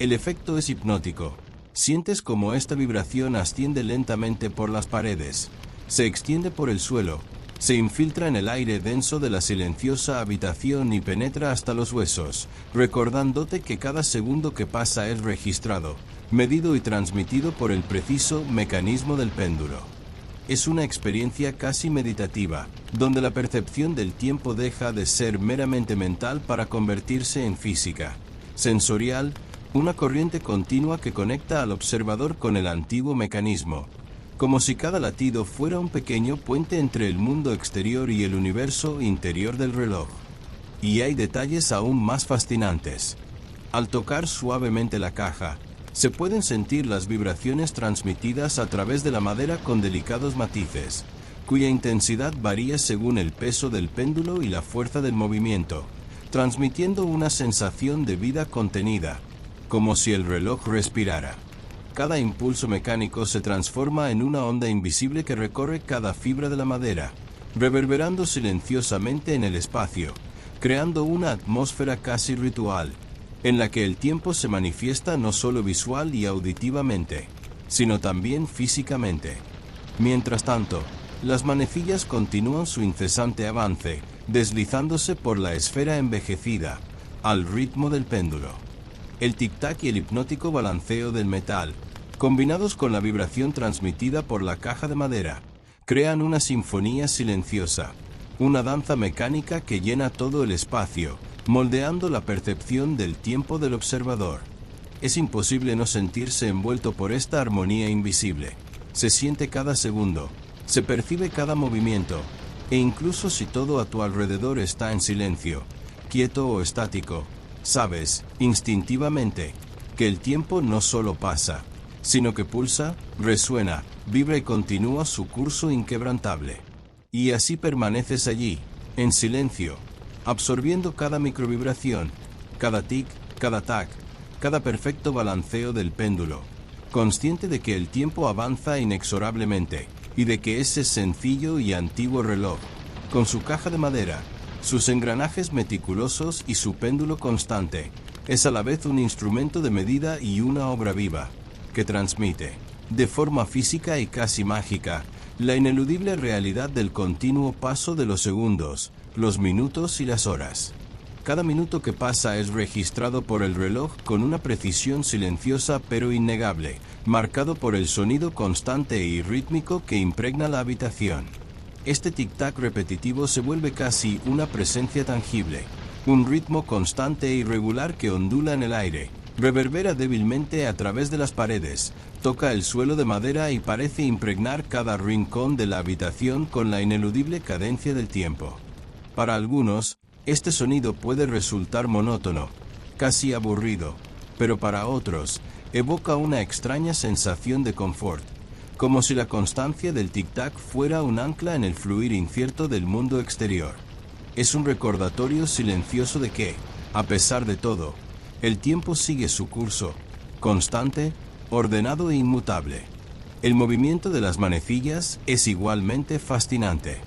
El efecto es hipnótico. Sientes como esta vibración asciende lentamente por las paredes, se extiende por el suelo, se infiltra en el aire denso de la silenciosa habitación y penetra hasta los huesos, recordándote que cada segundo que pasa es registrado, medido y transmitido por el preciso mecanismo del péndulo. Es una experiencia casi meditativa, donde la percepción del tiempo deja de ser meramente mental para convertirse en física, sensorial, una corriente continua que conecta al observador con el antiguo mecanismo, como si cada latido fuera un pequeño puente entre el mundo exterior y el universo interior del reloj. Y hay detalles aún más fascinantes. Al tocar suavemente la caja, se pueden sentir las vibraciones transmitidas a través de la madera con delicados matices, cuya intensidad varía según el peso del péndulo y la fuerza del movimiento, transmitiendo una sensación de vida contenida, como si el reloj respirara. Cada impulso mecánico se transforma en una onda invisible que recorre cada fibra de la madera, reverberando silenciosamente en el espacio, creando una atmósfera casi ritual, en la que el tiempo se manifiesta no solo visual y auditivamente, sino también físicamente. Mientras tanto, las manecillas continúan su incesante avance, deslizándose por la esfera envejecida, al ritmo del péndulo. El tic-tac y el hipnótico balanceo del metal, combinados con la vibración transmitida por la caja de madera, crean una sinfonía silenciosa, una danza mecánica que llena todo el espacio, moldeando la percepción del tiempo del observador. Es imposible no sentirse envuelto por esta armonía invisible. Se siente cada segundo, se percibe cada movimiento, e incluso si todo a tu alrededor está en silencio, quieto o estático, sabes, instintivamente, que el tiempo no solo pasa, sino que pulsa, resuena, vibra y continúa su curso inquebrantable. Y así permaneces allí, en silencio, absorbiendo cada microvibración, cada tic, cada tac, cada perfecto balanceo del péndulo, consciente de que el tiempo avanza inexorablemente y de que ese sencillo y antiguo reloj, con su caja de madera, sus engranajes meticulosos y su péndulo constante, es a la vez un instrumento de medida y una obra viva, que transmite, de forma física y casi mágica, la ineludible realidad del continuo paso de los segundos, los minutos y las horas. Cada minuto que pasa es registrado por el reloj con una precisión silenciosa pero innegable, marcado por el sonido constante y rítmico que impregna la habitación. Este tic-tac repetitivo se vuelve casi una presencia tangible, un ritmo constante e irregular que ondula en el aire, reverbera débilmente a través de las paredes, toca el suelo de madera y parece impregnar cada rincón de la habitación con la ineludible cadencia del tiempo. Para algunos, este sonido puede resultar monótono, casi aburrido, pero para otros, evoca una extraña sensación de confort, como si la constancia del tic-tac fuera un ancla en el fluir incierto del mundo exterior. Es un recordatorio silencioso de que, a pesar de todo, el tiempo sigue su curso, constante, ordenado e inmutable. El movimiento de las manecillas es igualmente fascinante.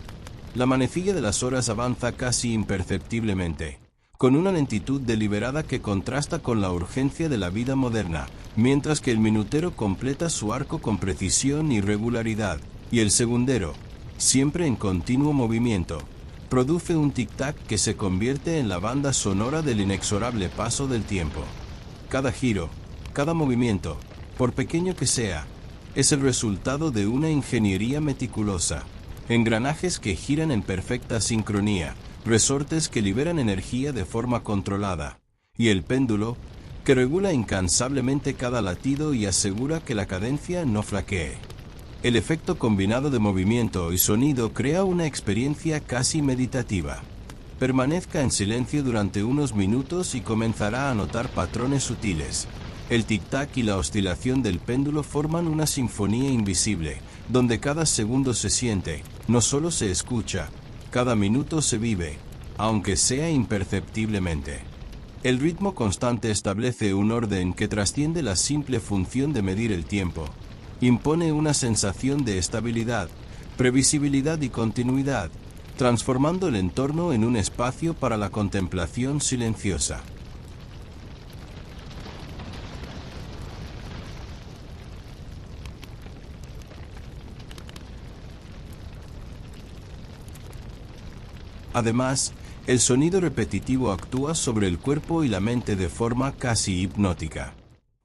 La manecilla de las horas avanza casi imperceptiblemente, con una lentitud deliberada que contrasta con la urgencia de la vida moderna, mientras que el minutero completa su arco con precisión y regularidad, y el segundero, siempre en continuo movimiento, produce un tic-tac que se convierte en la banda sonora del inexorable paso del tiempo. Cada giro, cada movimiento, por pequeño que sea, es el resultado de una ingeniería meticulosa. Engranajes que giran en perfecta sincronía, resortes que liberan energía de forma controlada, y el péndulo, que regula incansablemente cada latido y asegura que la cadencia no flaquee. El efecto combinado de movimiento y sonido crea una experiencia casi meditativa. Permanezca en silencio durante unos minutos y comenzará a notar patrones sutiles. El tic-tac y la oscilación del péndulo forman una sinfonía invisible, donde cada segundo se siente, no solo se escucha, cada minuto se vive, aunque sea imperceptiblemente. El ritmo constante establece un orden que trasciende la simple función de medir el tiempo. Impone una sensación de estabilidad, previsibilidad y continuidad, transformando el entorno en un espacio para la contemplación silenciosa. Además, el sonido repetitivo actúa sobre el cuerpo y la mente de forma casi hipnótica.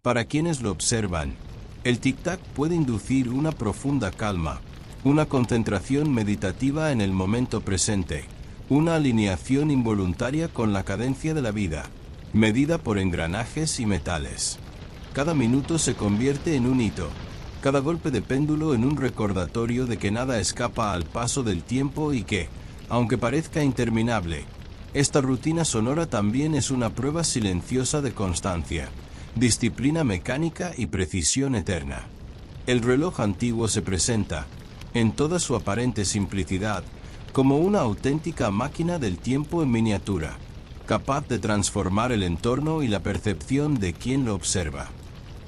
Para quienes lo observan, el tic-tac puede inducir una profunda calma, una concentración meditativa en el momento presente, una alineación involuntaria con la cadencia de la vida, medida por engranajes y metales. Cada minuto se convierte en un hito, cada golpe de péndulo en un recordatorio de que nada escapa al paso del tiempo y que, aunque parezca interminable, esta rutina sonora también es una prueba silenciosa de constancia, disciplina mecánica y precisión eterna. El reloj antiguo se presenta, en toda su aparente simplicidad, como una auténtica máquina del tiempo en miniatura, capaz de transformar el entorno y la percepción de quien lo observa.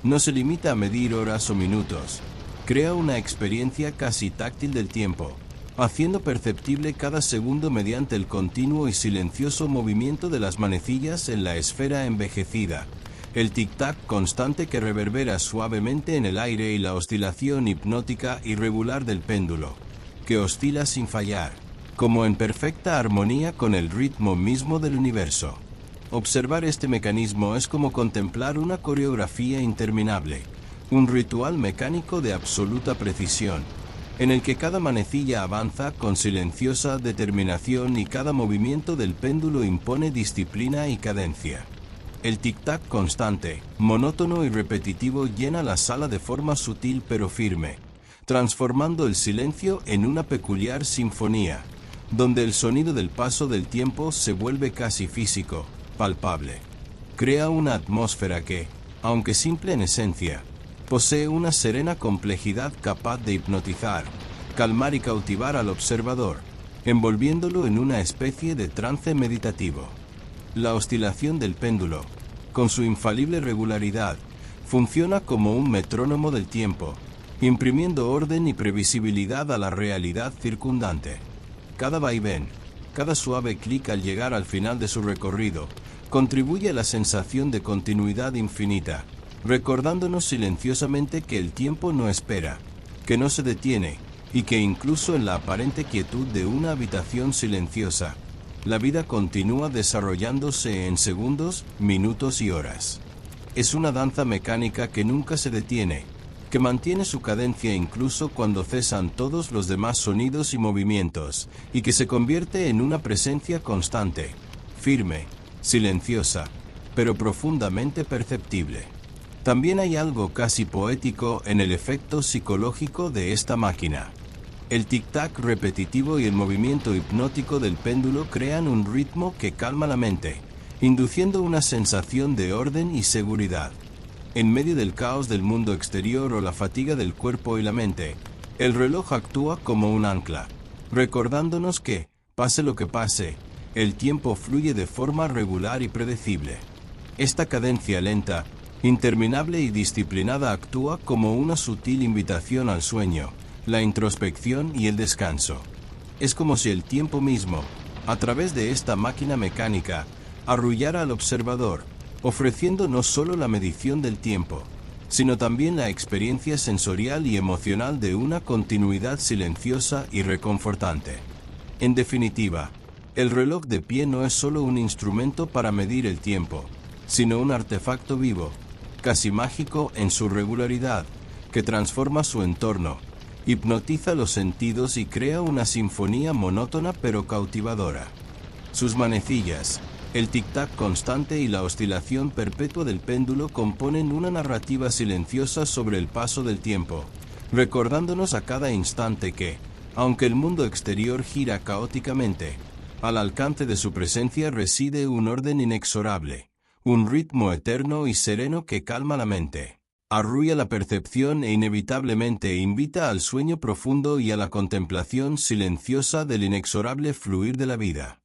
No se limita a medir horas o minutos, crea una experiencia casi táctil del tiempo, haciendo perceptible cada segundo mediante el continuo y silencioso movimiento de las manecillas en la esfera envejecida, el tic-tac constante que reverbera suavemente en el aire y la oscilación hipnótica y regular del péndulo, que oscila sin fallar, como en perfecta armonía con el ritmo mismo del universo. Observar este mecanismo es como contemplar una coreografía interminable, un ritual mecánico de absoluta precisión, en el que cada manecilla avanza con silenciosa determinación y cada movimiento del péndulo impone disciplina y cadencia. El tic-tac constante, monótono y repetitivo llena la sala de forma sutil pero firme, transformando el silencio en una peculiar sinfonía, donde el sonido del paso del tiempo se vuelve casi físico, palpable. Crea una atmósfera que, aunque simple en esencia, posee una serena complejidad capaz de hipnotizar, calmar y cautivar al observador, envolviéndolo en una especie de trance meditativo. La oscilación del péndulo, con su infalible regularidad, funciona como un metrónomo del tiempo, imprimiendo orden y previsibilidad a la realidad circundante. Cada vaivén, cada suave clic al llegar al final de su recorrido, contribuye a la sensación de continuidad infinita, recordándonos silenciosamente que el tiempo no espera, que no se detiene, y que incluso en la aparente quietud de una habitación silenciosa, la vida continúa desarrollándose en segundos, minutos y horas. Es una danza mecánica que nunca se detiene, que mantiene su cadencia incluso cuando cesan todos los demás sonidos y movimientos, y que se convierte en una presencia constante, firme, silenciosa, pero profundamente perceptible. También hay algo casi poético en el efecto psicológico de esta máquina. El tic-tac repetitivo y el movimiento hipnótico del péndulo crean un ritmo que calma la mente, induciendo una sensación de orden y seguridad. En medio del caos del mundo exterior o la fatiga del cuerpo y la mente, el reloj actúa como un ancla, recordándonos que, pase lo que pase, el tiempo fluye de forma regular y predecible. Esta cadencia lenta, interminable y disciplinada actúa como una sutil invitación al sueño, la introspección y el descanso. Es como si el tiempo mismo, a través de esta máquina mecánica, arrullara al observador, ofreciendo no solo la medición del tiempo, sino también la experiencia sensorial y emocional de una continuidad silenciosa y reconfortante. En definitiva, el reloj de pie no es solo un instrumento para medir el tiempo, sino un artefacto vivo, casi mágico en su regularidad, que transforma su entorno, hipnotiza los sentidos y crea una sinfonía monótona pero cautivadora. Sus manecillas, el tic-tac constante y la oscilación perpetua del péndulo componen una narrativa silenciosa sobre el paso del tiempo, recordándonos a cada instante que, aunque el mundo exterior gira caóticamente, al alcance de su presencia reside un orden inexorable, un ritmo eterno y sereno que calma la mente, arrulla la percepción e inevitablemente invita al sueño profundo y a la contemplación silenciosa del inexorable fluir de la vida.